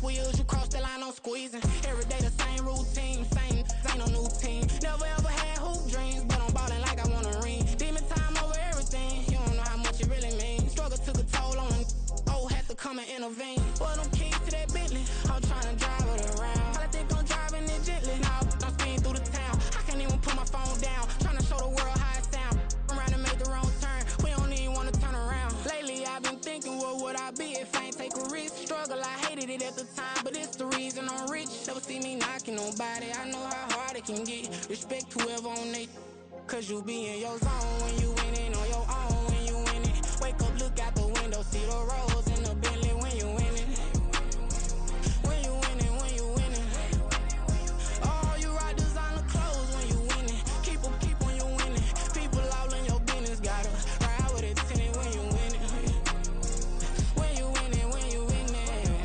S11: wheels, you cross the line, I'm squeezing. Every day the same routine, same, ain't no new team. Never ever had hoop dreams, but I'm ballin' like I want a ring. Demon time over everything, you don't know how much it really means. Struggle took a toll on them, had to come and intervene. Well, them keys to that Bentley, I'm tryna drive it around. I think I'm driving it gently, now I'm speeding through the town. I can't even put my phone down, tryna show the world how it sound. Around and made the wrong turn, we don't even wanna turn around. Lately I've been thinking, what would I be if I ain't take a risk? Struggle, I hated it at the time, but it's the reason I'm rich. Never see me knocking nobody, I know how hard it can get. Respect whoever on they, cause you be in your zone when you winning on your own when you winning. Wake up, look out the window, see the roads in the Bentley when you winning. When you winning, when you winning. Oh, you ride designer clothes when you winning. Keep when you winning. People all in your business, gotta ride with it tinted when you winning. When you winning, when you winning.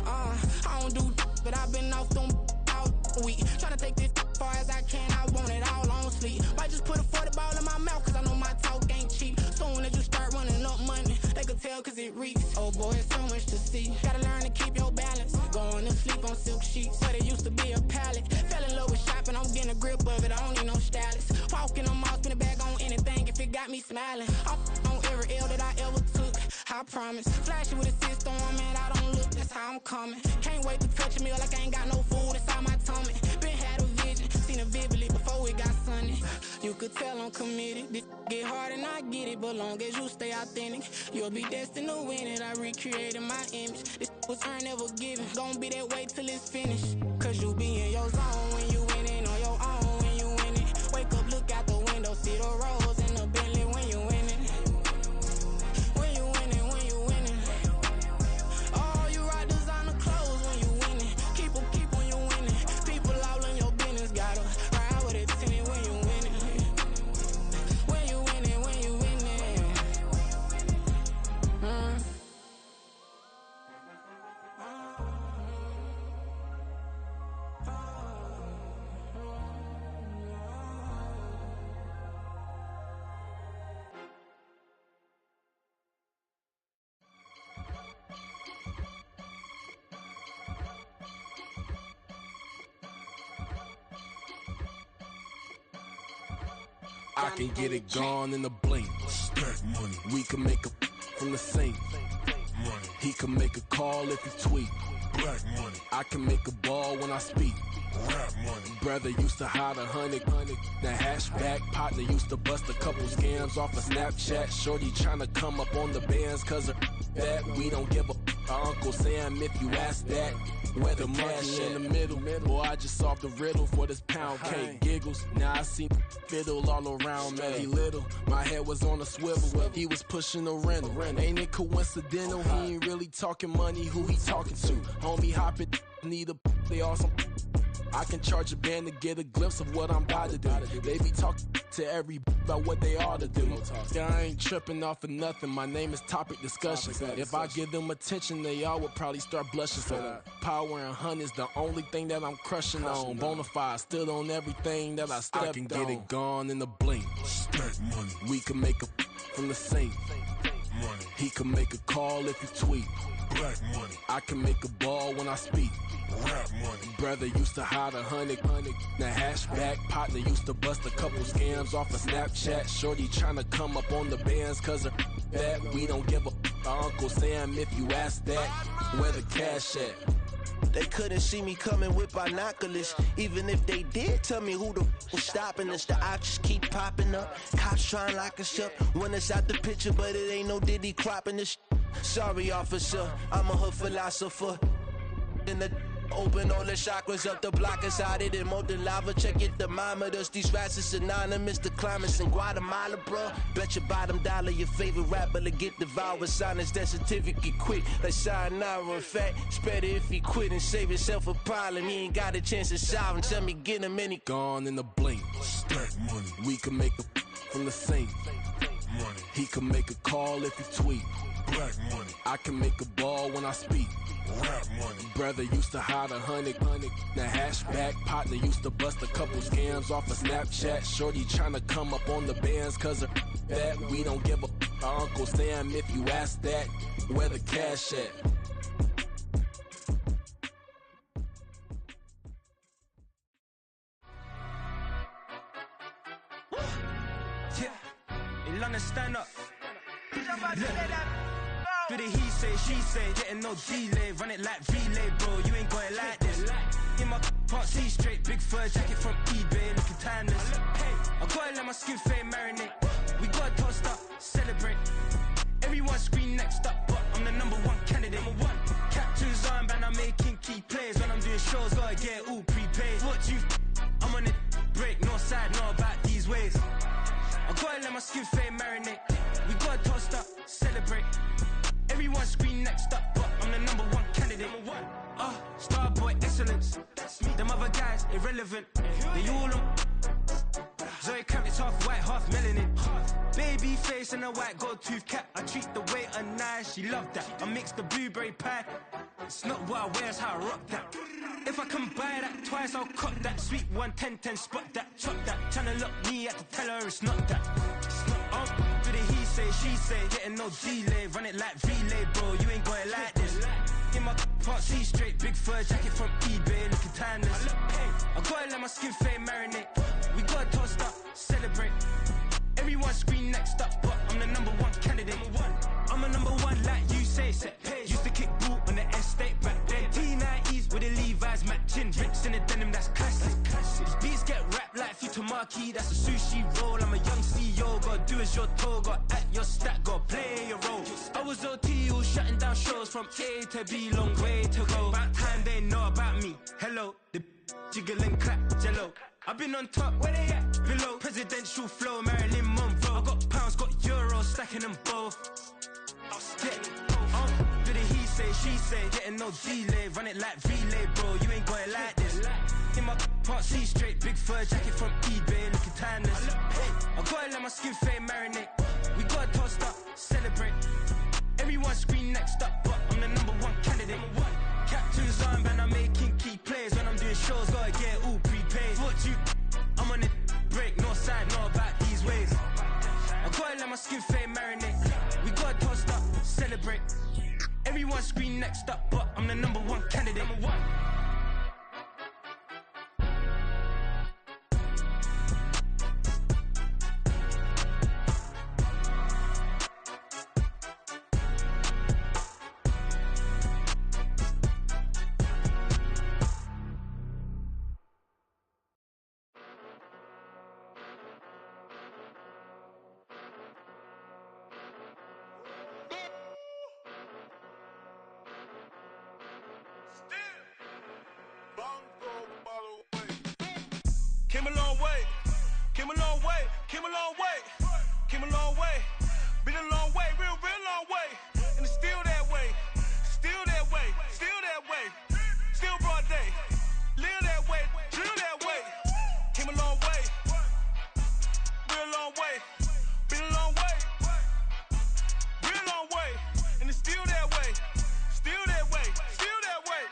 S11: I don't do, but I've been off them all week. Tryna take this far as I can, I want it all on sleep. Might just put a 40 ball in my mouth, cause I know my talk ain't cheap. Soon as you start running up money, they could tell cause it reeks. Oh boy, it's so much to see. Gotta learn to keep your balance. Going to sleep on silk sheets, but it used to be a pallet. Fell in love with shopping, I'm getting a grip of it, I don't need no stylist. Walking on mouth, spin a bag on anything if it got me smiling. I'm on every L that I ever took, I promise. Flashy with a system, man, I don't look, that's how I'm coming. Can't wait to touch a meal like I ain't got no food inside my tummy. Been had a vision, seen it vividly before it got sunny. You could tell I'm committed. This get hard and I get it, but long as you stay authentic, you'll be destined to win it. I recreated my image. This was earned, never given. Gonna be that way till it's finished. Cause you be in your zone when you winning on your own when you winning. Wake up, look out the window, see the roads in the Bentley when you winning. When you winning, when you winning. Oh, you ride designer clothes when you winning. Keep when you winning. People all in your business, gotta ride with it tinted when you winning. When you winning, when you winning.
S12: I can get it gone in a blink. Stack money. We can make a from the sink. Money. He can make a call if he tweet. Black money. I can make a ball when I speak. Rap money. Brother used to hide 100. The hashback partner used to bust a couple scams off of Snapchat. Shorty tryna come up on the bands cause of that. We don't give a Uncle Sam if you ask that. Where the money in the middle. Boy, I just solved the riddle for this pound cake. Giggles, now I see fiddle all around me. He little, my head was on a swivel. He was pushing a rental. Ain't it coincidental? He ain't really talking money, who he talking to? Homie hopping, need a they awesome. I can charge a band to get a glimpse of what I'm about to do. They be talking to every about what they ought to do. Yeah, I ain't tripping off of nothing. My name is Topic Discussion. If I give them attention, they all would probably start blushing. So power and hunt is the only thing that I'm crushing on. Bonafide, stood on everything that I stepped on. I can get it gone in a blink. Stack money. We can make a from the sink. Money. He can make a call if he tweet. Black money. I can make a ball when I speak. Rap money. Brother used to hide 100. The hashback partner used to bust a couple scams off of Snapchat. Shorty tryna come up on the bands cause of that. We don't give a Uncle Sam if you ask that. Where the cash at?
S10: They couldn't see me coming with binoculars. Even if they did, tell me who the was stopping us. The options keep popping up. Cops trying to lock us up. When it's out the picture, but it ain't no Diddy cropping this. Sorry, officer, I'm a hood philosopher. In the open all the chakras up, the block is out it and molten lava. Check your thermometers. These rats is synonymous to climates in Guatemala, bro. Bet your bottom dollar your favorite rapper to get devoured. Sign his death certificate quick. Like sayonara. In fact, it's better if he quit and save himself a problem. He ain't got a chance to solve him. Tell me get him any
S12: gone in a blink. Stack money. We can make a from the sink. Money. He can make a call if he tweet. Black money. I can make a ball when I speak. Rap money. Brother used to hide 100. The hashback partner used to bust a couple scams off of Snapchat. Shorty tryna come up on the bands cause of that. We don't give a Uncle Sam if you ask that. Where the cash at?
S13: London, stand up. Do the he say, she say, getting no delay. Run it like relay, bro, you ain't got it like this. In my can't see straight, big fur jacket from eBay, looking timeless. I gotta let my skin fade marinate. We gotta toast up, celebrate. Everyone scream next up, but I'm the #1 candidate. Captain's armband, I'm making key plays. When I'm doing shows, gotta get it all prepaid. What you I'm on it, break, no side, know about these ways. I gotta let my skin fade marinate. We gotta toast up, celebrate. Everyone scream next up, but I'm the #1 candidate. Starboy excellence. That's me. Them other guys irrelevant. They all on. Zoe Kravitz half white, half melanin. Baby face and a white gold tooth cap. I treat the waiter nice, she love that. I mix the blueberry pie. It's not what I wear, it's how I rock that. If I can buy that twice, I'll cut that. Sweet 110, spot that, chop that. Tryna look me at the teller, it's not that. Do the he say, she say, getting no delay. Run it like relay, bro, you ain't got it like this. In my can't see straight, big fur jacket from eBay, looking timeless. I gotta let my skin fade marinate. We gotta toast up, celebrate. Everyone scream next up, but I'm the #1 candidate. I'm a #1 like you say, set page. Used to kick ball on the estate back then. T90s with the Levi's matching. Rips in the denim, that's classic. These beats get wrapped like Futamaki, that's a sushi roll. I'm a young CEO, gotta do as you're told. Gotta act your stat, gotta play your role. I was OT, all shutting down shows from A to B, long way to go. About time they know about me. Hello, the jiggle and clap, jello. I've been on top, where they at? Below. Presidential flow, Marilyn Monroe. I got pounds, got euros, stacking them both. Do the he say, she say, getting no delay. Run it like relay, bro, you ain't got it like this. In my can't see straight, big fur jacket from eBay, looking timeless. I gotta let my skin fade marinate. We gotta toast up, celebrate. Everyone scream next up, but I'm the #1 candidate. Captain's armband, I'm making key plays. When I'm doing shows, gotta get it all prepaid. What you I'm on it, break, no side, know about these ways. I gotta let my skin fade marinate. We gotta toast up, celebrate. Everyone scream next up, but I'm the #1 candidate.
S14: Came a long way, came a long way, came a long way, came a long way. Been a long way, real long way. And it's still that way, still that way, still that way. Still broad day, live that way, drill that way. Came a long way, real long way. Been a long way, real long way. And it's still that way, still that way, still that way,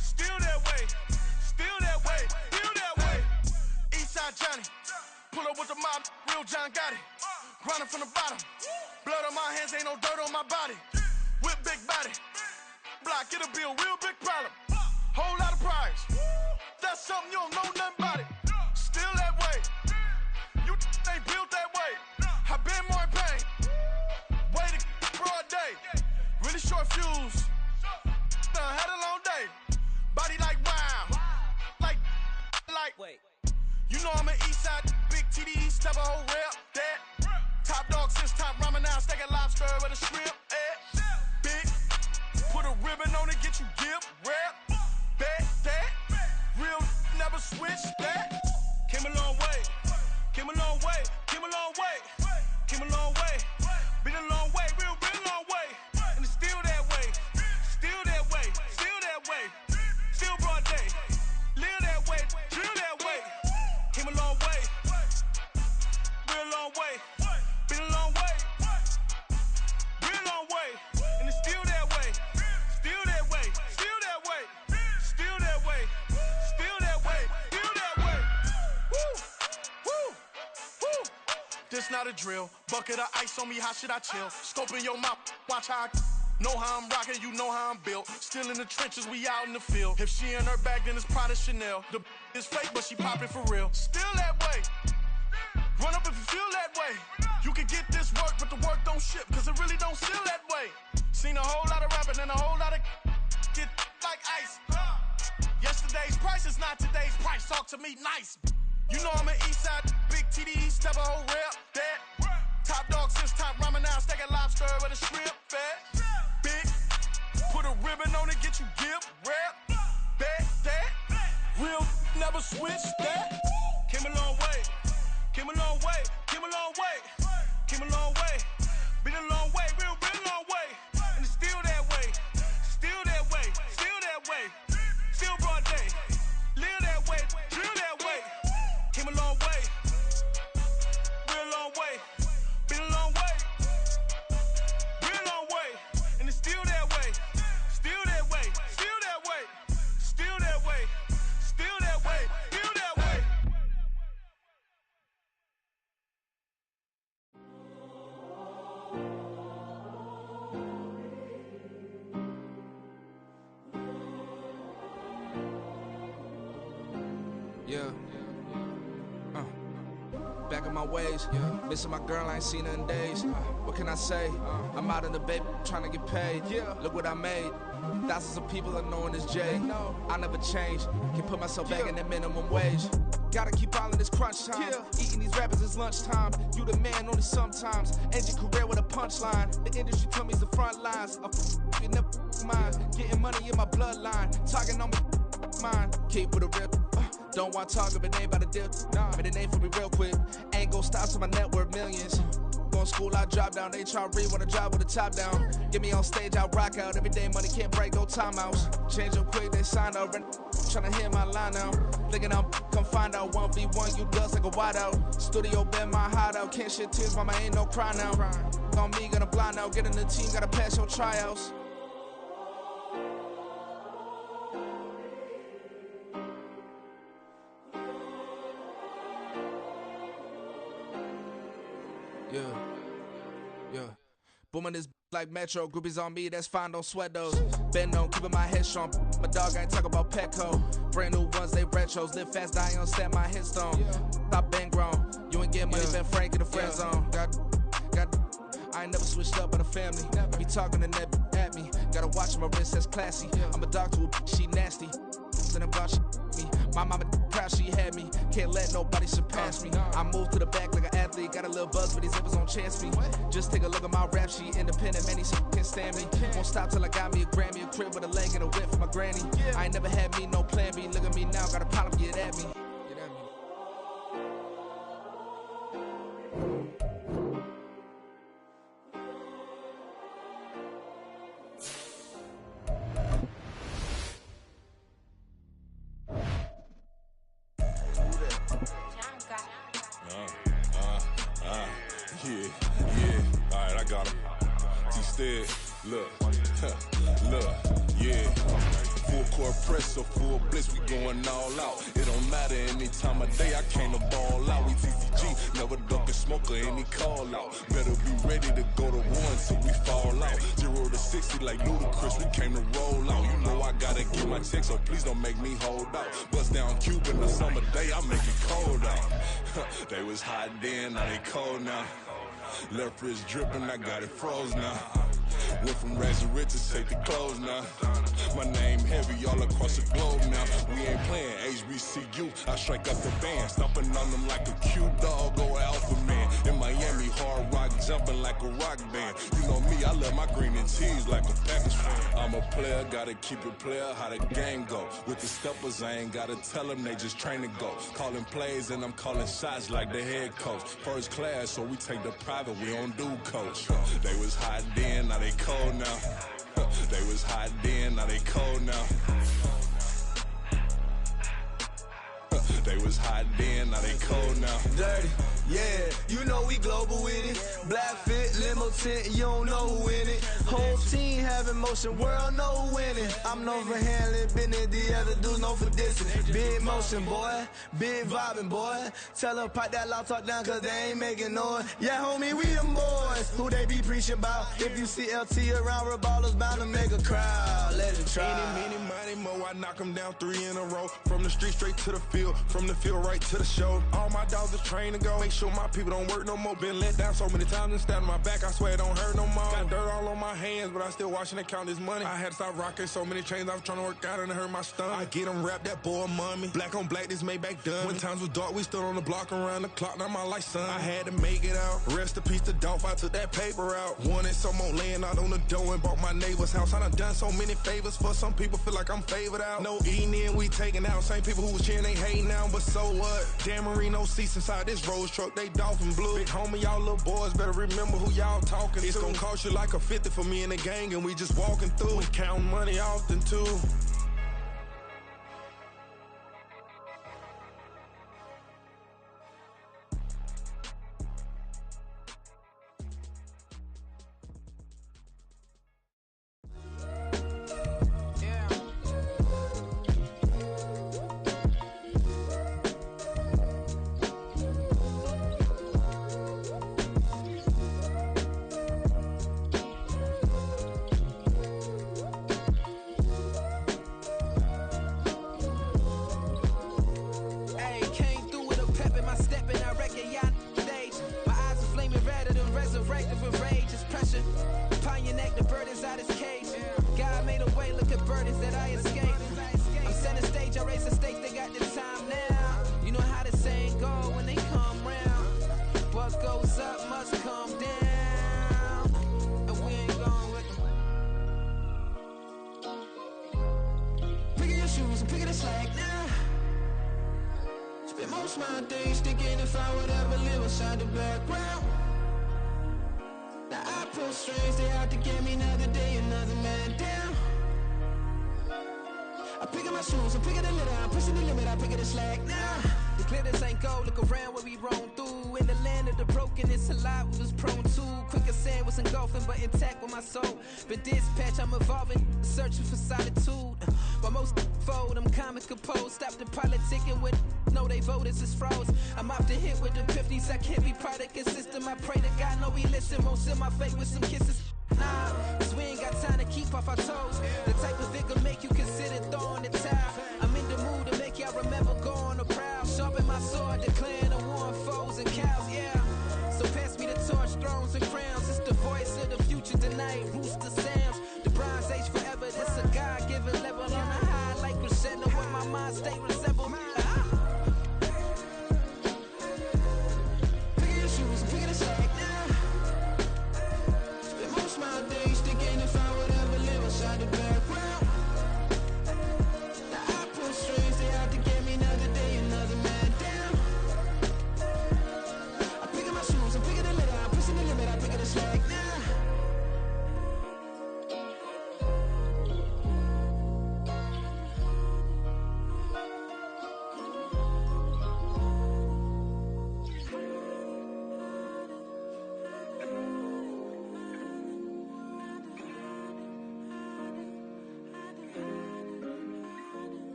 S14: still that way, still that way, still that way. Eastside Johnny, pull up with the mob, real John Gotti. Grinding from the bottom, blood on my hands, ain't no dirt on my body. Whip big body, block, it'll be a real big problem. Whole lot of prize, that's something you don't know nothing about it. Still that way, you ain't built that way. I been more in pain, way to broad day. Really short fuse, had a long day. Body like wow, like. Wait. You know I'm an Eastside, big TDE, step a whole rep, that. Top dog since top ramen now, stack a lobster with a shrimp, big, put a ribbon on it, get you give, rap, that, real never switch, that. Came a long way, came a long way, came a long way, came a long way, been a long way, real long way, and it's still that way, still that way, still that way, still broad day, live that way, drill that way, came a long way, real long way. Been a long way, real long way, and it's still that way, still that way, still that way, still that way, still that way, still that way. Woo, woo, woo. This not a drill, bucket of ice on me, how should I chill? Scope in your mouth, watch how I know how I'm rocking, you know how I'm built. Still in the trenches, we out in the field. If she in her bag, then it's Prada Chanel. The is fake, but she popping for real. Still that way. Run up if you feel that way. You can get this work, but the work don't ship, cause it really don't feel that way. Seen a whole lot of rapping and a whole lot of get like ice. Yesterday's price is not today's price. Talk to me nice. You know I'm an Eastside, big TDE, step a whole rep, that. Top dog since top ramen now, steak and lobster with a shrimp, fat. Big, put a ribbon on it, get you gift, rap, that. Real, never switch, that. Came a long way, came a long way, came a long way, came a long way. Been a long way, real long way. And it's still that way, still that way, still that way. Still broad day, live that way, drill that way. Came a long way, real long way. Been a long way, real long way. And it's still that way, still that way, still that way, still that way, still that way, still that way.
S15: Yeah. Back in my ways, missing my girl, I ain't seen her in days. What can I say? I'm out in the baby, trying to get paid. Look what I made. Thousands of people are knowing this Jay. I never change. Can put myself back in that minimum wage. Gotta keep all in this crunch time. Eating these rappers is lunchtime. You the man only sometimes. End your career with a punchline. The industry told me the front lines. You never mind. Getting money in my bloodline. Talking on me, mine. Keep with a real. Don't want to talk if it ain't about a deal. But it ain't for me real quick. Ain't gon' stop till my net worth millions. Going school, I drop down. They try to read when I drive with the top down. Get me on stage, I rock out. Every day money can't break, no timeouts. Change up quick, they sign up. Tryna hear my line now. Thinking I'm come find out 1v1, you dust like a wideout. Studio been my hideout. Can't shed tears, mama ain't no cry now. On me, gonna blind out. Get in the team, gotta pass your tryouts. Yeah. Booming this like Metro. Groupies on me, that's fine, don't sweat those. Been on, keeping my head strong. My dog ain't talk about Petco. Brand new ones, they retros. Live fast, I ain't on stand my headstone. Stop been grown. You ain't get money, been frank in the friend zone. I ain't never switched up on the family. Be talking to that at me. Gotta watch my wrist, that's classy. I'm a dog to a she nasty. Then about she me. My mama proud she had me. Can't let nobody surpass me. I move to the back like an athlete. Got a little buzz, but these zippers don't chance me. Just take a look at my rap sheet. Independent, many so can't stand me. Won't stop till I got me a Grammy, a crib with a leg and a whip for my granny. I ain't never had me no plan B. Look at me now, got a problem, get at me.
S8: Yeah, alright, I got him. T-Stead, look, yeah. Full court press or full blitz, we going all out. It don't matter any time of day, I came to ball out. We TCG, never duck a smoker, any call out. Better be ready to go to war until we fall out. 0 to 60 like Ludacris, we came to roll out. You know I gotta get my check, so please don't make me hold out. Bust down Cuban the summer day, I make it cold out. They was hot then, now they cold now. Left wrist dripping, I got it froze now. Went from rags to riches, take the clothes now. My name heavy all across the globe now. We ain't playing HBCU, I strike up the band. Stomping on them like a cute dog or alpha man. In Miami, hard rock jumping like a rock band. You know me, I love my green and cheese like a Packers fan. I'm a player, gotta keep it player, how the game go. With the steppers, I ain't gotta tell them, they just train to go. Calling plays and I'm calling shots like the head coach. First class, so we take the private, we don't do coach. They was hot then, now they cold now. They was hot then, now they cold now. They was hot then, now they cold now.
S16: Dirty, yeah, you know we global with it. Black fit, limo tint, you don't know who in it. Whole team having motion, world know who winning. I'm known for handling business, the other dudes known for dissing. Big motion, boy, big vibing, boy. Tell them pipe that loud talk down, cause they ain't making noise. Yeah, homie, we them boys, who they be preaching about. If you see LT around, Reballers bound to make a crowd. Let it try.
S17: Eeny, meeny, miny, mo, I knock them down 3 in a row. From the street straight to the field, from the field right to the show. All my dogs are trained to go. Make sure my people don't work no more. Been let down so many times and stand on my back, I swear it don't hurt no more. Got dirt all on my hands, but I still watching and count this money. I had to stop rocking so many chains, I was trying to work out and it hurt my stomach. I get them wrapped, that boy mommy. Black on black, this Maybach done. When times was dark, we stood on the block around the clock, now my life son. I had to make it out. Rest in peace to Dolph, I took that paper out. Wanted some more laying out on the door and bought my neighbor's house. I done so many favors for some people, feel like I'm favored out. No eating in, we taking out. Same people who was cheering, they hating now, but so what? Dan Marino seats inside this Rolls truck, they Dolphin blue. Big homie, y'all little boys better remember who y'all talking to. It's gonna cost you like a 50 for me and the gang, and we just walking through. We counting money often too.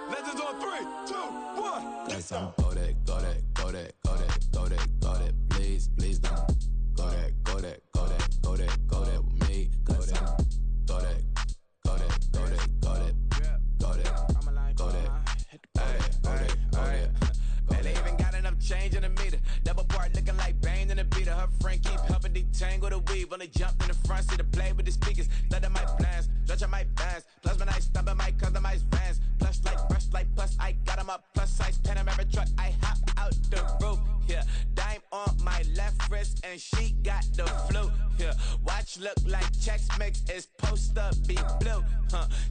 S8: Legends on 3, 2, 1.
S12: Let's go. Go that, go that, go that, go that, go that, go that. Please, please don't. Go that, go that, go that, go that, go that with me. Go that, go that, go that, go that, go that, go that, go that.
S18: Man, they even got enough change in the meter. Double part looking like Bane in the beater. Her friend keep helping detangle the weave. Only jumped in the front seat to play with the speakers. Thunder might blast, stretch might dance. Plus when I stubborn might customize vans. Plush like brush like plus I got them up. Plus size Panamera truck. I hop out the roof. Yeah, dime on my left wrist and she got the flu. Yeah, watch look like Chex Mix is post up be blue.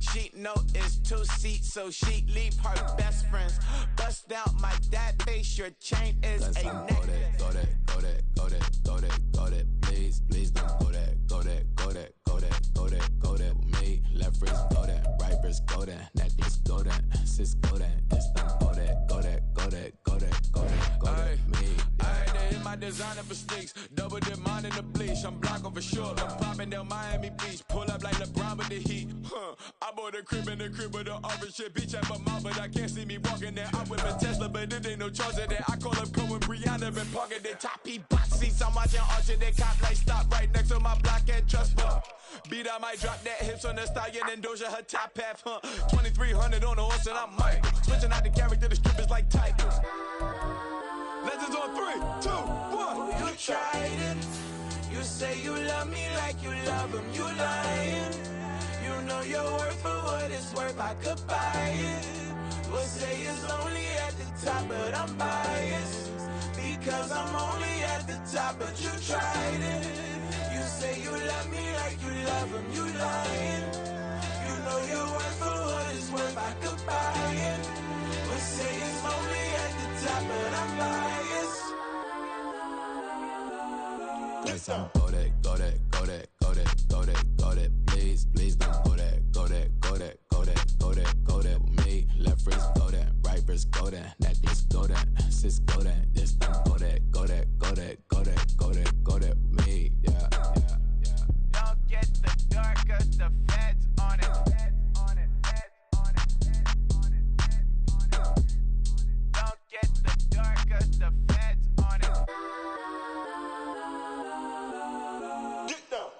S18: She know it's 2 seats, so she leave her best friends. Bust out my dad face. Your chain is
S12: Let's
S18: a necklace.
S12: Go that, go that, go that, go that, go that. Please, please don't go that, go that, go that, go that, go that, go that with me. Left wrist go that, right wrist go that, necklace go that, sis go that, it's done go that, go that, go that, go that, go that, go that, me.
S8: I had to hit my designer for sneaks, double dip mine in the bleach. I'm blocking for sure. I'm popping down Miami Beach, pull up like LeBron with the heat. I bought a crib in the crib with the office shit. Bitch at my mouth, but I can't see me walking there. I'm with a Tesla, but it ain't no charge of that. I call up Cohen, Brianna, been parking the top box seats. I'm watching Archer, they cop like stop right next to my block and trust fund. Beat, I might drop that hips on the stallion and Doja, her top half, 2300 on the horse and I'm Mike. Switching out the character, the strippers like Tigers. Legends on 3, 2, 1.
S11: You tried it. You say you love me like you love him. You lying. You know your worth for what it's worth. I could buy it. We'll say it's only at the top, but I'm biased because I'm only at the top. But you tried it. You say you love me like you love him. You lying. You know your worth for what it's worth. I could buy it. We'll say it's only at the top, but I'm biased.
S18: Listen, go there, go there, go there, go there, go there, go there. Please, please don't go there, go there, go there, go there, go there, go there with me. Left wrist, go there, right wrist, go there, necklace, go there, sis, go there. This time, go there, go there, go there, go there, go there, go there with me. Yeah, yeah, yeah.
S11: Don't get the dark, cause the feds on it. Don't get the dark, cause the feds on it. Get down.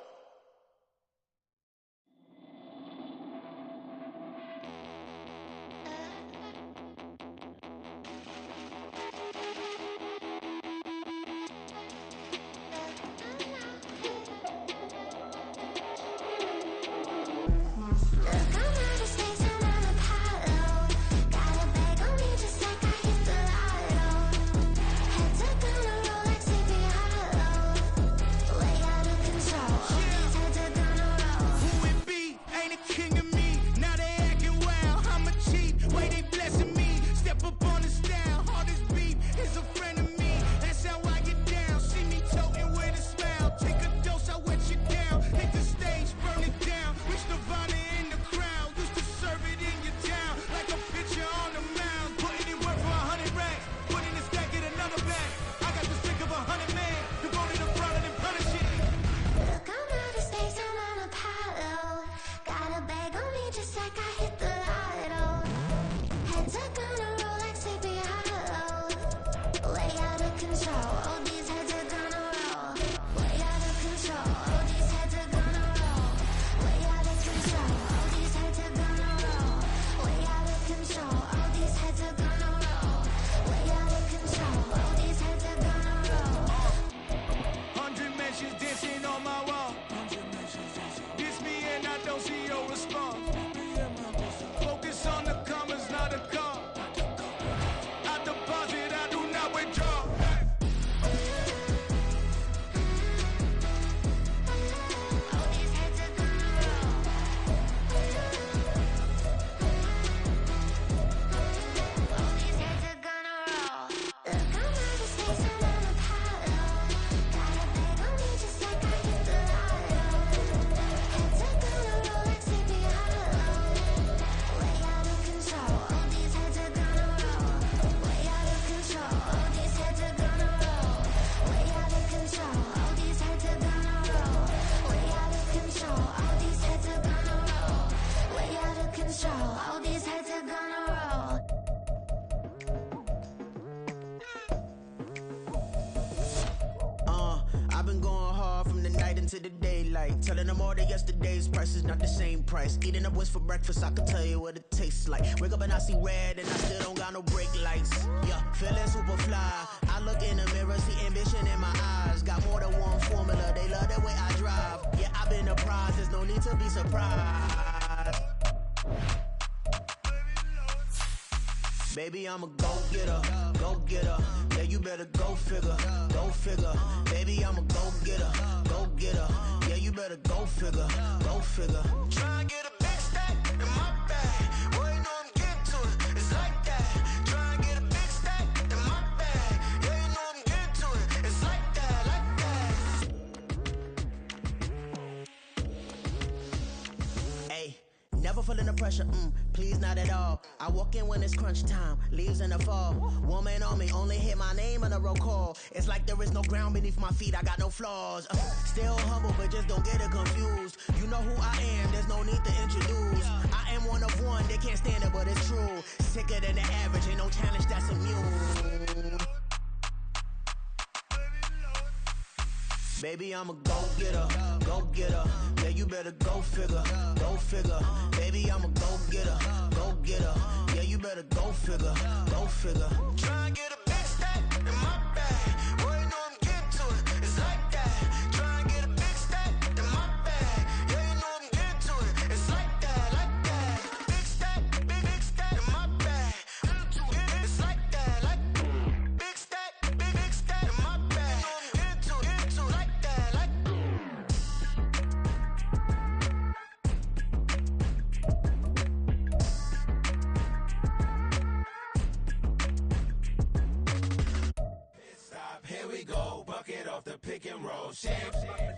S10: To the daylight, telling them all that yesterday's price is not the same price. Eating up what's for breakfast, I can tell you what it tastes like. Wake up and I see red and I still don't got no brake lights. Yeah, feeling super fly. I look in the mirror, see ambition in my eyes. Got more than one formula, they love the way I drive. Yeah, I've been a prize, there's no need to be surprised. Baby, I'm a go-getter, go-getter. Yeah, you better go figure, go figure. Baby, I'm a go-getter, go-getter. Yeah, you better go figure, go figure.
S11: Try and get a big stack in my bag. Boy, you know I'm getting to it. It's like that. Try and get a big stack in my bag. Yeah, you know I'm getting to it. It's like that, like that.
S10: Hey, never feeling the pressure, please not at all. I walk in when it's crunch time, leaves in the fall. Woman on me, only hit my name on a roll call. It's like there is no ground beneath my feet, I got no flaws. Still humble, but just don't get it confused. You know who I am, there's no need to introduce. I am can't stand it, but it's true. Sicker than the average, ain't no challenge that's immune. Baby, I'm a go-getter, go-getter. Yeah, you better go figure, go figure. Baby, I'm a go-getter, go-getter. Yeah, you better go figure, go figure. Try and get a big stack in my bag. Boy, you know I'm getting to it, it's like that. Try and get a big stack in my bag. Yeah, you know I'm getting to it, it's like that, like that. Big stack in my bag. It's like that, like big stack in my bag. Into like that, like.
S18: Stop, here we go, bucket off the pick and roll. Shit,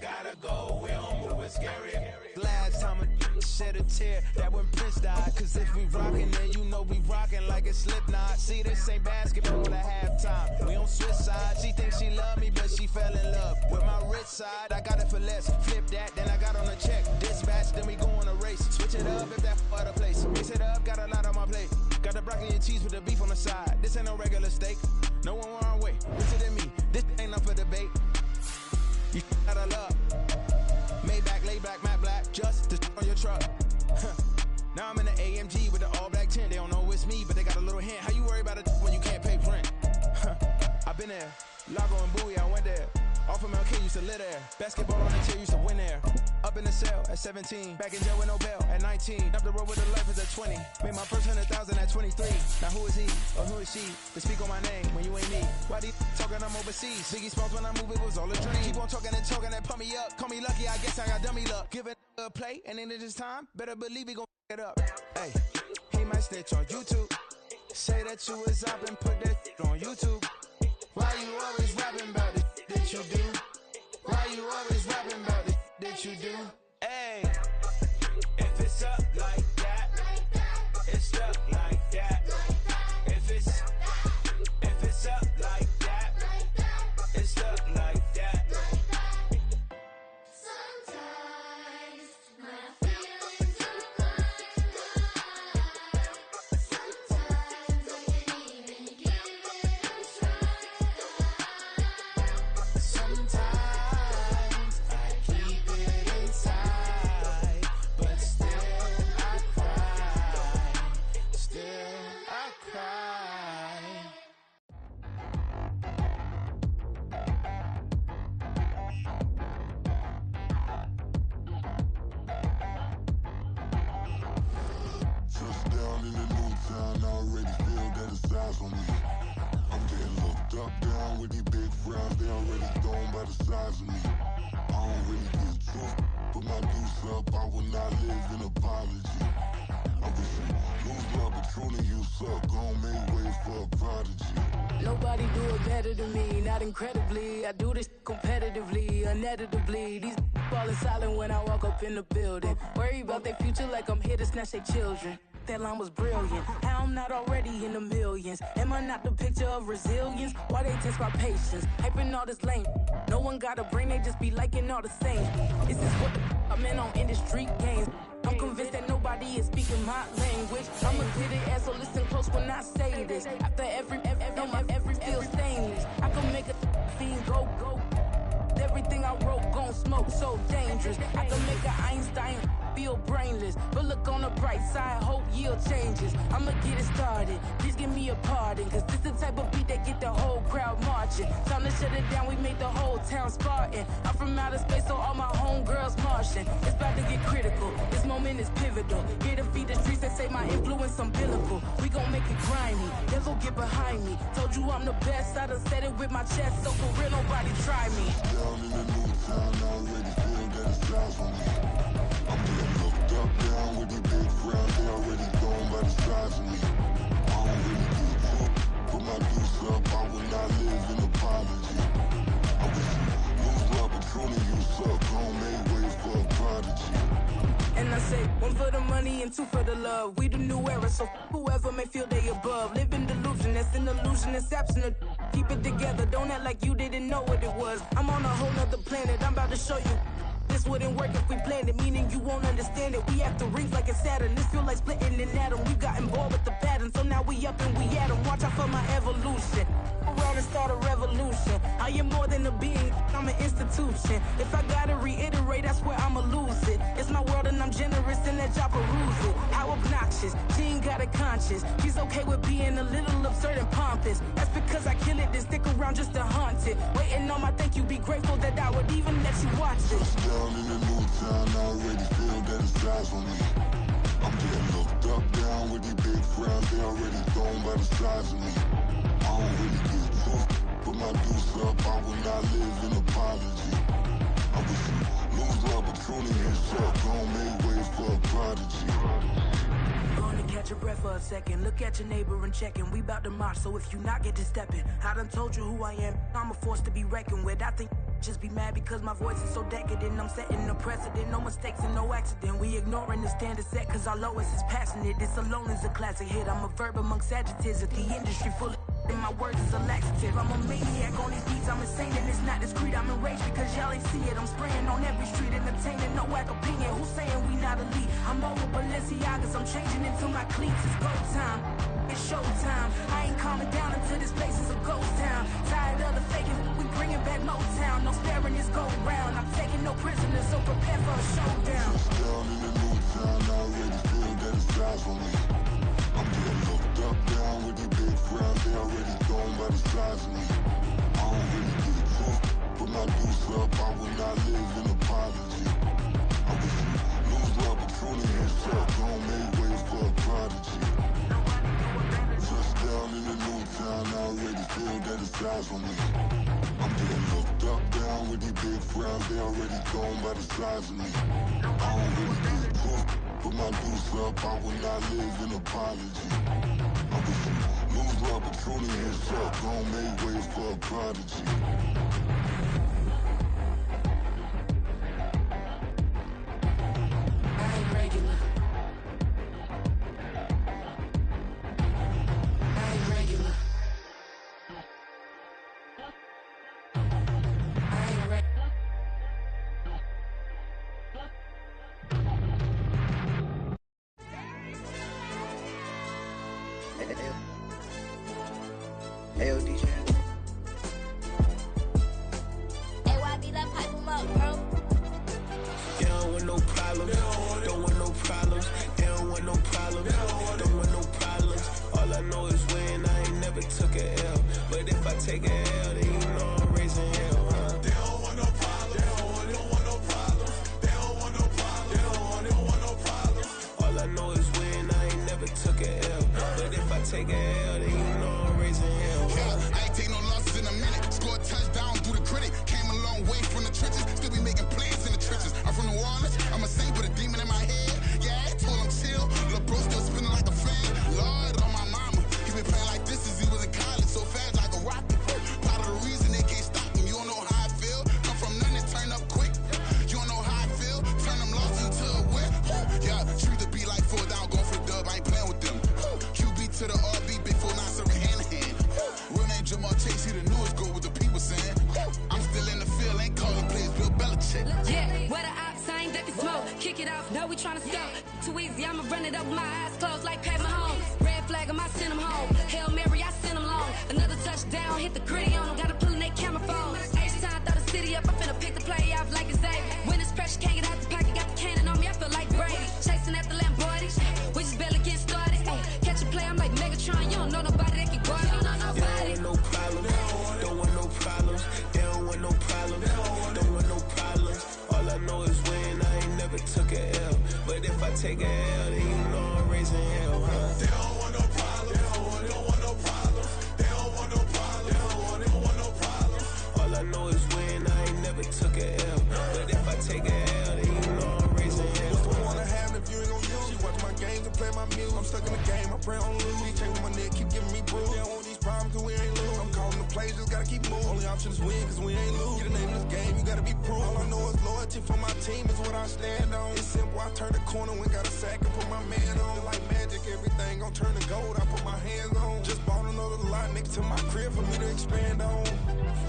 S18: gotta go, we don't move, it's scary.
S13: Last time a shed a tear, that when Prince died. Cause if we rockin', then you know we rockin' like a Slipknot. See, this ain't basketball at halftime. We on switch sides. She thinks she love me, but she fell in love with my rich side. I got it for less. Flip that, then I got on a check. Dispatch, then we go on a race. Switch it up if that other place. Mix it up, got a lot on my plate. Got the broccoli and cheese with the beef on the side. This ain't no regular steak. No one wrong way. Richer than me. This ain't up for debate. You out of luck. Maybach, lay back, matte black. Just the on your truck. Now I'm in the AMG with the all black tint. They don't know it's me, but they got a little hint. How you worry about it when you can't pay rent? I've been there. Lago and Bowie, I went there. Off of MLK, used to live there. Basketball on the tier, used to win there. Up in the cell at 17. Back in jail with no bail at 19. Up the road with the life is at 20. Made my first 100,000 at 23. Now who is he or who is she to speak on my name when you ain't me? Why they talking I'm overseas? Biggie Smalls when I move, it was all a dream. Keep on talking and pump me up. Call me lucky, I guess I got dummy luck. Give it a play, and then it's time. Better believe he gon' it up. Hey, he might snitch on YouTube. Say that you was up and put that on YouTube. Why you always rapping about it that you do? Why you always rapping about it that you do?
S18: Hey, if it's up like that, it's stuck like that. If it's up like that, it's stuck like that.
S6: Sometimes my feelings are blind. Sometimes I can't even give it a try.
S13: Sometimes I keep it inside, but still I cry. Still I cry.
S9: Touchdown in the new town, I already feel that it's eyes on me. I'm getting looked up, down with these big frowns, they already thrown by the size of me. I don't really get too, put my deuce up, I will not live in apology. I wish you lose love, but truly you suck, gon' make way for a prodigy.
S19: Nobody do it better than me, not incredibly. I do this competitively, uneditably. These falling silent when I walk up in the building. Worry about their future like I'm here to snatch their children. That line was brilliant. How I'm not already in the millions? Am I not the picture of resilience? Why they test my patience? Hyping all this lame. No one got a brain, they just be liking all the same. This is what the I'm in on industry games. I'm convinced that nobody is speaking my language. I'm a good ass, so listen close when I say this. After every feel stainless. I can make a fiend go. Everything I wrote gon' smoke, so dangerous. I can make an Einstein feel brainless, but look on the bright side, hope yield changes. I'ma get it started, please give me a pardon, cause this the type of beat that get the whole crowd marching. Time to shut it down, we made the whole town Spartan. I'm from outer space, so all my homegirls Martian. It's about to get critical, this moment is pivotal. Here to feed the streets that say my influence umbilical. We gon' make it grimy, never get behind me. Told you I'm the best, I done said it with my chest, so for real nobody try me.
S9: Down in the new town, I already feel that it's eyes on me. I'm getting looked up, down with these big frowns, they already thrown by the size of me. I don't really get too, put my deuce up, I will not live in apology. I wish you lose love, but truly you suck, gon' make way for a prodigy.
S19: And I say, one for the money and two for the love. We the new era, so whoever may feel they above. Live in delusion, that's an illusion, it's absent. Keep it together, don't act like you didn't know what it was. I'm on a whole nother planet, I'm about to show you. This wouldn't work if we planned it, meaning you won't understand it. We after rings like a Saturn. This feel like splitting an atom. We got involved with the pattern, so now we up and we at 'em. Watch out for my evolution. Around and start a revolution. I am more than a being, I'm an institution. If I gotta reiterate, that's where I'ma lose it. It's my world and I'm generous and that y'all peruse it. How obnoxious, she ain't got a conscience. She's okay with being a little absurd and pompous. That's because I kill it, then stick around just to haunt it. Waiting on my thank you, be grateful that I would even let you watch it.
S9: Down in the new town, I already feel that it's eyes on me. I'm getting looked up, down with these big frowns, they already thrown by the size of me. I don't really get took, put my deuce up, I will not live in apology. I wish you lose the opportunity and shut, gon' make way for a prodigy.
S19: Gonna catch your breath for a second. Look at your neighbor and checking. We bout to march, so if you not get to stepping, I done told you who I am. I'm a force to be reckoned with. I think just be mad because my voice is so decadent. I'm setting a precedent, no mistakes and no accident. We ignoring the standard set cause our lowest is passionate. This alone is a classic hit. I'm a verb amongst adjectives. If the industry full of and my words is a laxative. I'm a maniac on these beats, I'm insane and it's not discreet. I'm enraged because y'all ain't see it. I'm spraying on every street, entertaining, no whack opinion. Who's saying we not elite? I'm over Balenciagas, I'm changing into my cleats. It's go time, it's show time. I ain't calming down until this place is a ghost town. Tired of the faking, we bringing back Motown. No sparing this go round. I'm taking no prisoners, so prepare for a showdown.
S9: Down in the new town, I already feel that it's eyes on me. I'm getting looked up, down with these big frowns, they already thrown by the size of me. I don't really get took, put my deuce up, I will not live in apology. I wish you lose the opportunity and shut, gon' make way for a prodigy. Touchdown in the new town, I already feel that it's eyes on me. I'm getting looked up, down with these big frowns, they already thrown by the size of me. I don't really get took, put my deuce up, I will not live in apology. I wish you lose the opportunity and shut, gon' make way for a prodigy.
S19: I ain't regular. I ain't regular. I ain't regular.
S20: Hey, DJ.
S6: Hey, YB, that pipe him up, bro.
S12: They don't want no problems. Don't want no problems. They don't want no problems. Don't want no problems. All I know is when I ain't never took a L. But if I take a L, then you know I'm raising hell, huh? They don't want no problems. They don't want no problems. They don't want no problems. They don't want no problems. All I know is when I ain't never took a L. But if I take a L, then you know I'm raising hell, huh?
S21: Yeah, I ain't take no losses in a minute. Scored touchdown through the critic. Came a long way from the trenches. Still be making plays in the trenches. I'm from New Orleans. I'm a saint with a demon in my head. Yeah, I told him chill. Lil' bro still spinning like a fan. Lord on my mama. He been playing like this since he was in college. So fast like a rocket. Part of the reason they can't stop him. You don't know how I feel. Come from nothing, turn up quick. You don't know how I feel. Turn them losses into a win. Yeah, treat the beat like 4 down. Going for the dub. I ain't playing with them. QB to the RB. Big 4 9 serving hand in hand. Real name Jamar Chase. He the newest goal with the people saying. I'm still in the field. Ain't calling plays. Bill Belichick.
S22: Yeah, where the ops, I ain't ducking smoke. Kick it off, no, we tryna stop. Too easy, I'ma run it up with my eyes closed like Pat Mahomes. Red flag, I send him home. Hail Mary, I send him long. Another touchdown, hit the gritty on him. Gotta pull in they camera phones. H-time, throw the city up. I'm finna pick the play off like it's Xavier. When it's pressure, can't get out the pocket. Got the cannon on me, I feel like Brady. Chasing after Lamborghini. We just barely get started. Ay, catch a play, I'm like Megatron. You don't know nobody that can guard me. You don't know nobody.
S12: They don't want no problems. Don't want no problems. They don't want no problems. Don't want no problems. All I know is when I ain't never took a L. But if I take a L, then you know I'm raising hell, huh? They don't want no problems. They don't want no problems. They don't want no problems. They don't want no problems. All I know is when I ain't never took a L. But if I take a L, then you know I'm raising hell.
S17: What's the point of having if you ain't gon' use? She watch my games and play my music. I'm stuck in the game, I pray on lose. He changing my neck, keep giving me bruise. They don't want these problems cause we ain't lose. I'm calling the plays, just gotta keep moving. Only option is win cause we ain't lose. Get a name in this game, you gotta be proof. All I know is loyalty for my team is what I stand on. It's simple, I turn the corner when got a sack and put my man on. Like magic, everything gon' turn to gold, I put my hands on. Just bought another lot next to my crib for me to expand on.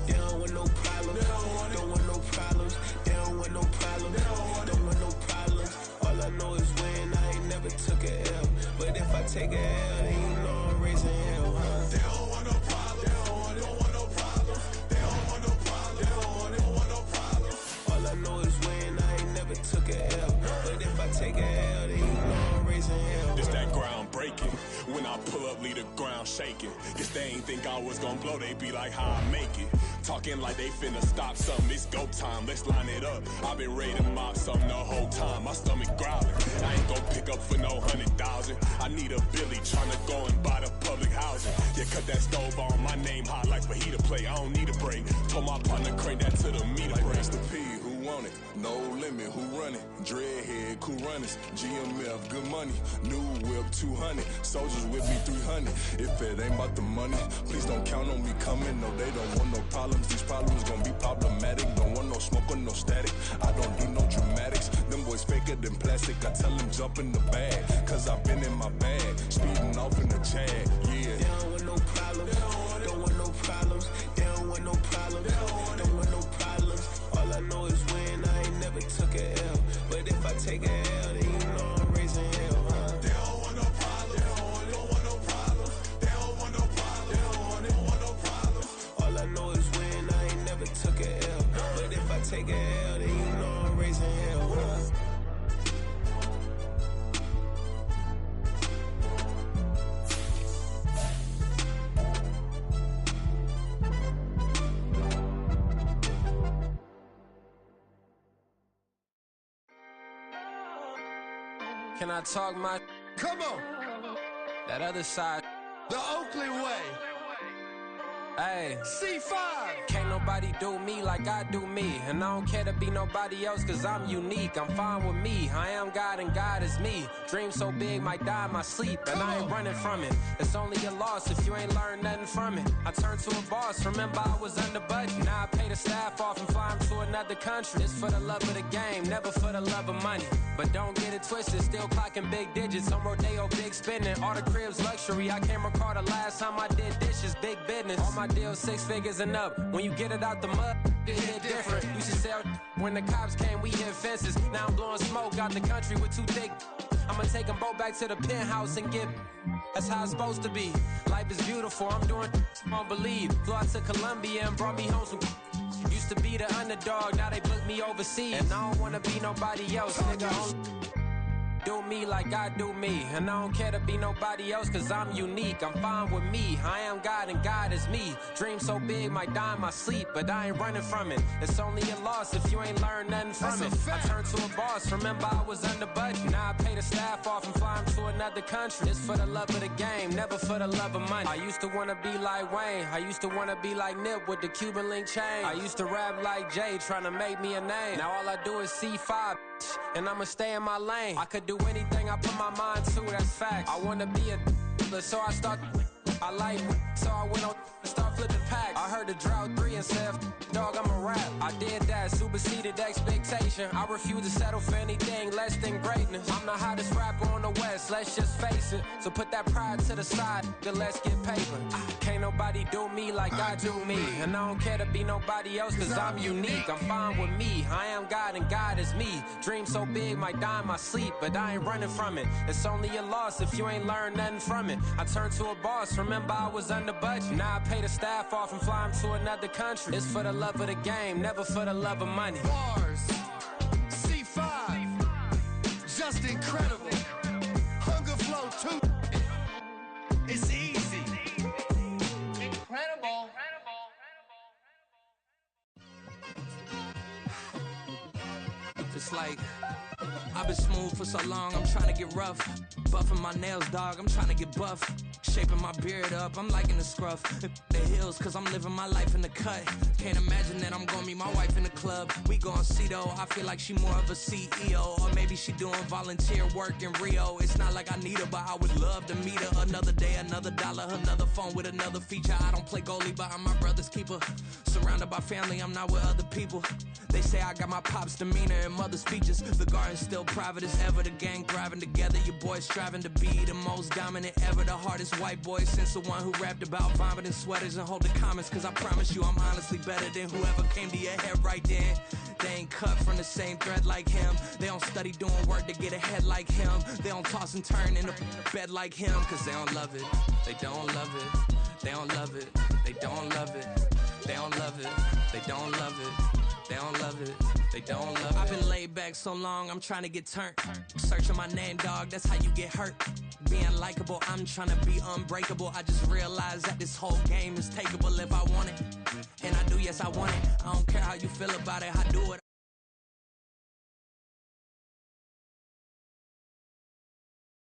S12: They don't want no problems. Don't want no problems. They don't want
S5: want no problem. Don't want no problems. All I know is win. I ain't never took a L. But if I take a L, then you know I'm raising hell, huh?
S8: They don't want no problems. They don't want no problems. They don't want no problems. They don't want no problems.
S5: All I know is win. I ain't never took a L. But if I take a L, then you know I'm raising hell.
S8: This that ground breaking. When I pull up, leave the ground shaking. Guess they ain't think I was gonna blow. They be like, how I make it. Talking like they finna stop something. It's go time, let's line it up. I've been ready to mob something the whole time. My stomach growling. I ain't gon' pick up for no 100,000. I need a Billy tryna go and buy the public housing. Yeah, cut that stove on. My name hot like fajita plate. I don't need a break. Told my partner crank that to the meter
S9: like
S8: break.
S9: Mr. P, who want it? No limit, who run it? Dreadhead, cool runners. GMF, good money. New whip, 200. Soldiers with me, 300. If it ain't about the money, please don't count on me coming. No, they don't want no problems. These problems gon' be problematic. Don't want no smoke or no static. I don't do no dramatics. Them boys faker than plastic. I tell them jump in the bag, cause I've been in my bag. Speeding off in the Jag, yeah.
S5: They don't want no problems. Don't want no problems. They don't want no problems. Don't want no problems. All I know is win. I ain't never took a L. But if I take a L, then you know I'm raising hell, huh?
S8: They don't want no problems. They don't want no problems. They don't want no problems. They don't want no problems.
S5: All I know is win. I ain't never took a L. But if I take a L, then you know I'm raising hell, huh?
S20: Can I talk my?
S23: Come on.
S20: That other side.
S23: The Oakley way.
S20: Hey.
S23: C5.
S20: Can't nobody do me like I do me. And I don't care to be nobody else cause I'm unique. I'm fine with me. I am God and God is me. Dream so big might die in my sleep. And I ain't running from it. It's only a loss if you ain't learned nothing from it. I turned to a boss. Remember I was under budget. Now I pay the staff off and fly them to another country. It's for the love of the game, never for the love of money. But don't get it twisted, still clocking big digits. On Rodeo, big spending. All the cribs luxury. I can't recall the last time I did dishes. Big business. All my deals 6 figures and up. When you get it out the mud, it hit different. Used to sell when the cops came, we hit fences. Now I'm blowing smoke out the country with 2 thick. I'ma take them both back to the penthouse and get. That's how it's supposed to be. Life is beautiful, I'm doing I don't believe. Flew out to Colombia and brought me home some. Used to be the underdog, now they book me overseas. And I don't wanna be nobody else, nigga. Do me like I do me. And I don't care to be nobody else cause I'm unique. I'm fine with me. I am God and God is me. Dream so big might die in my sleep, but I ain't running from it. It's only a loss if you ain't learned nothing from it. I turned to a boss. Remember I was under budget. Now I pay the staff off and fly them to another country. It's for the love of the game, never for the love of money. I used to wanna be like Wayne. I used to wanna be like Nip with the Cuban link chain. I used to rap like Jay, trying to make me a name. Now all I do is C5, and I'ma stay in my lane. I could do anything I put my mind to, that's facts. I wanna be a so I start. I like so I went on and start flipping packs. I heard the drought 3 and said, dog, I'm a rap. I did that, superseded expectation. I refuse to settle for anything less than greatness. I'm the hottest rapper on the West, let's just face it. So put that pride to the side, then let's get paper. Can't nobody do me like I do me. And I don't care to be nobody else cause I'm unique. I'm fine with me, I am God and God is me. Dream so big might die in my sleep, but I ain't running from it. It's only a loss if you ain't learned nothing from it. I turned to a boss, remember I was under budget. Now I pay the staff off and fly them to another country. It's for the love of the game, never for the love of money.
S23: Bars. C5. Just incredible. Hunger Flow 2. It's easy.
S24: Incredible.
S25: It's like I've been smooth for so long, I'm trying to get rough. Buffing my nails, dog, I'm trying to get buff. Shaping my beard up, I'm liking the scruff. The hills, cause I'm living my life in the cut. Can't imagine that I'm gonna meet my wife in the club. We gon' see though, I feel like she more of a CEO. Or maybe she doing volunteer work in Rio. It's not like I need her, but I would love to meet her. Another day, another dollar, another phone with another feature. I don't play goalie, but I'm my brother's keeper. Surrounded by family, I'm not with other people. They say I got my pop's demeanor and mother's features. The garden's still private as ever. The gang thriving together. Your boys striving to be the most dominant ever. The hardest white boy since the one who rapped about vomiting sweaters and holding comments. Cause I promise you I'm honestly better than whoever came to your head right then. They ain't cut from the same thread like him. They don't study doing work to get ahead like him. They don't toss and turn in the bed like him. Cause they don't love it, they don't love it. They don't love it, they don't love it. They don't love it, they don't love it. They don't love it, they don't love it. I've been laid back so long, I'm trying to get turned. Searching my name, dog, that's how you get hurt. Being likable, I'm trying to be unbreakable. I just realized that this whole game is takeable if I want it. And I do, yes, I want it. I don't care how you feel about it, I do it.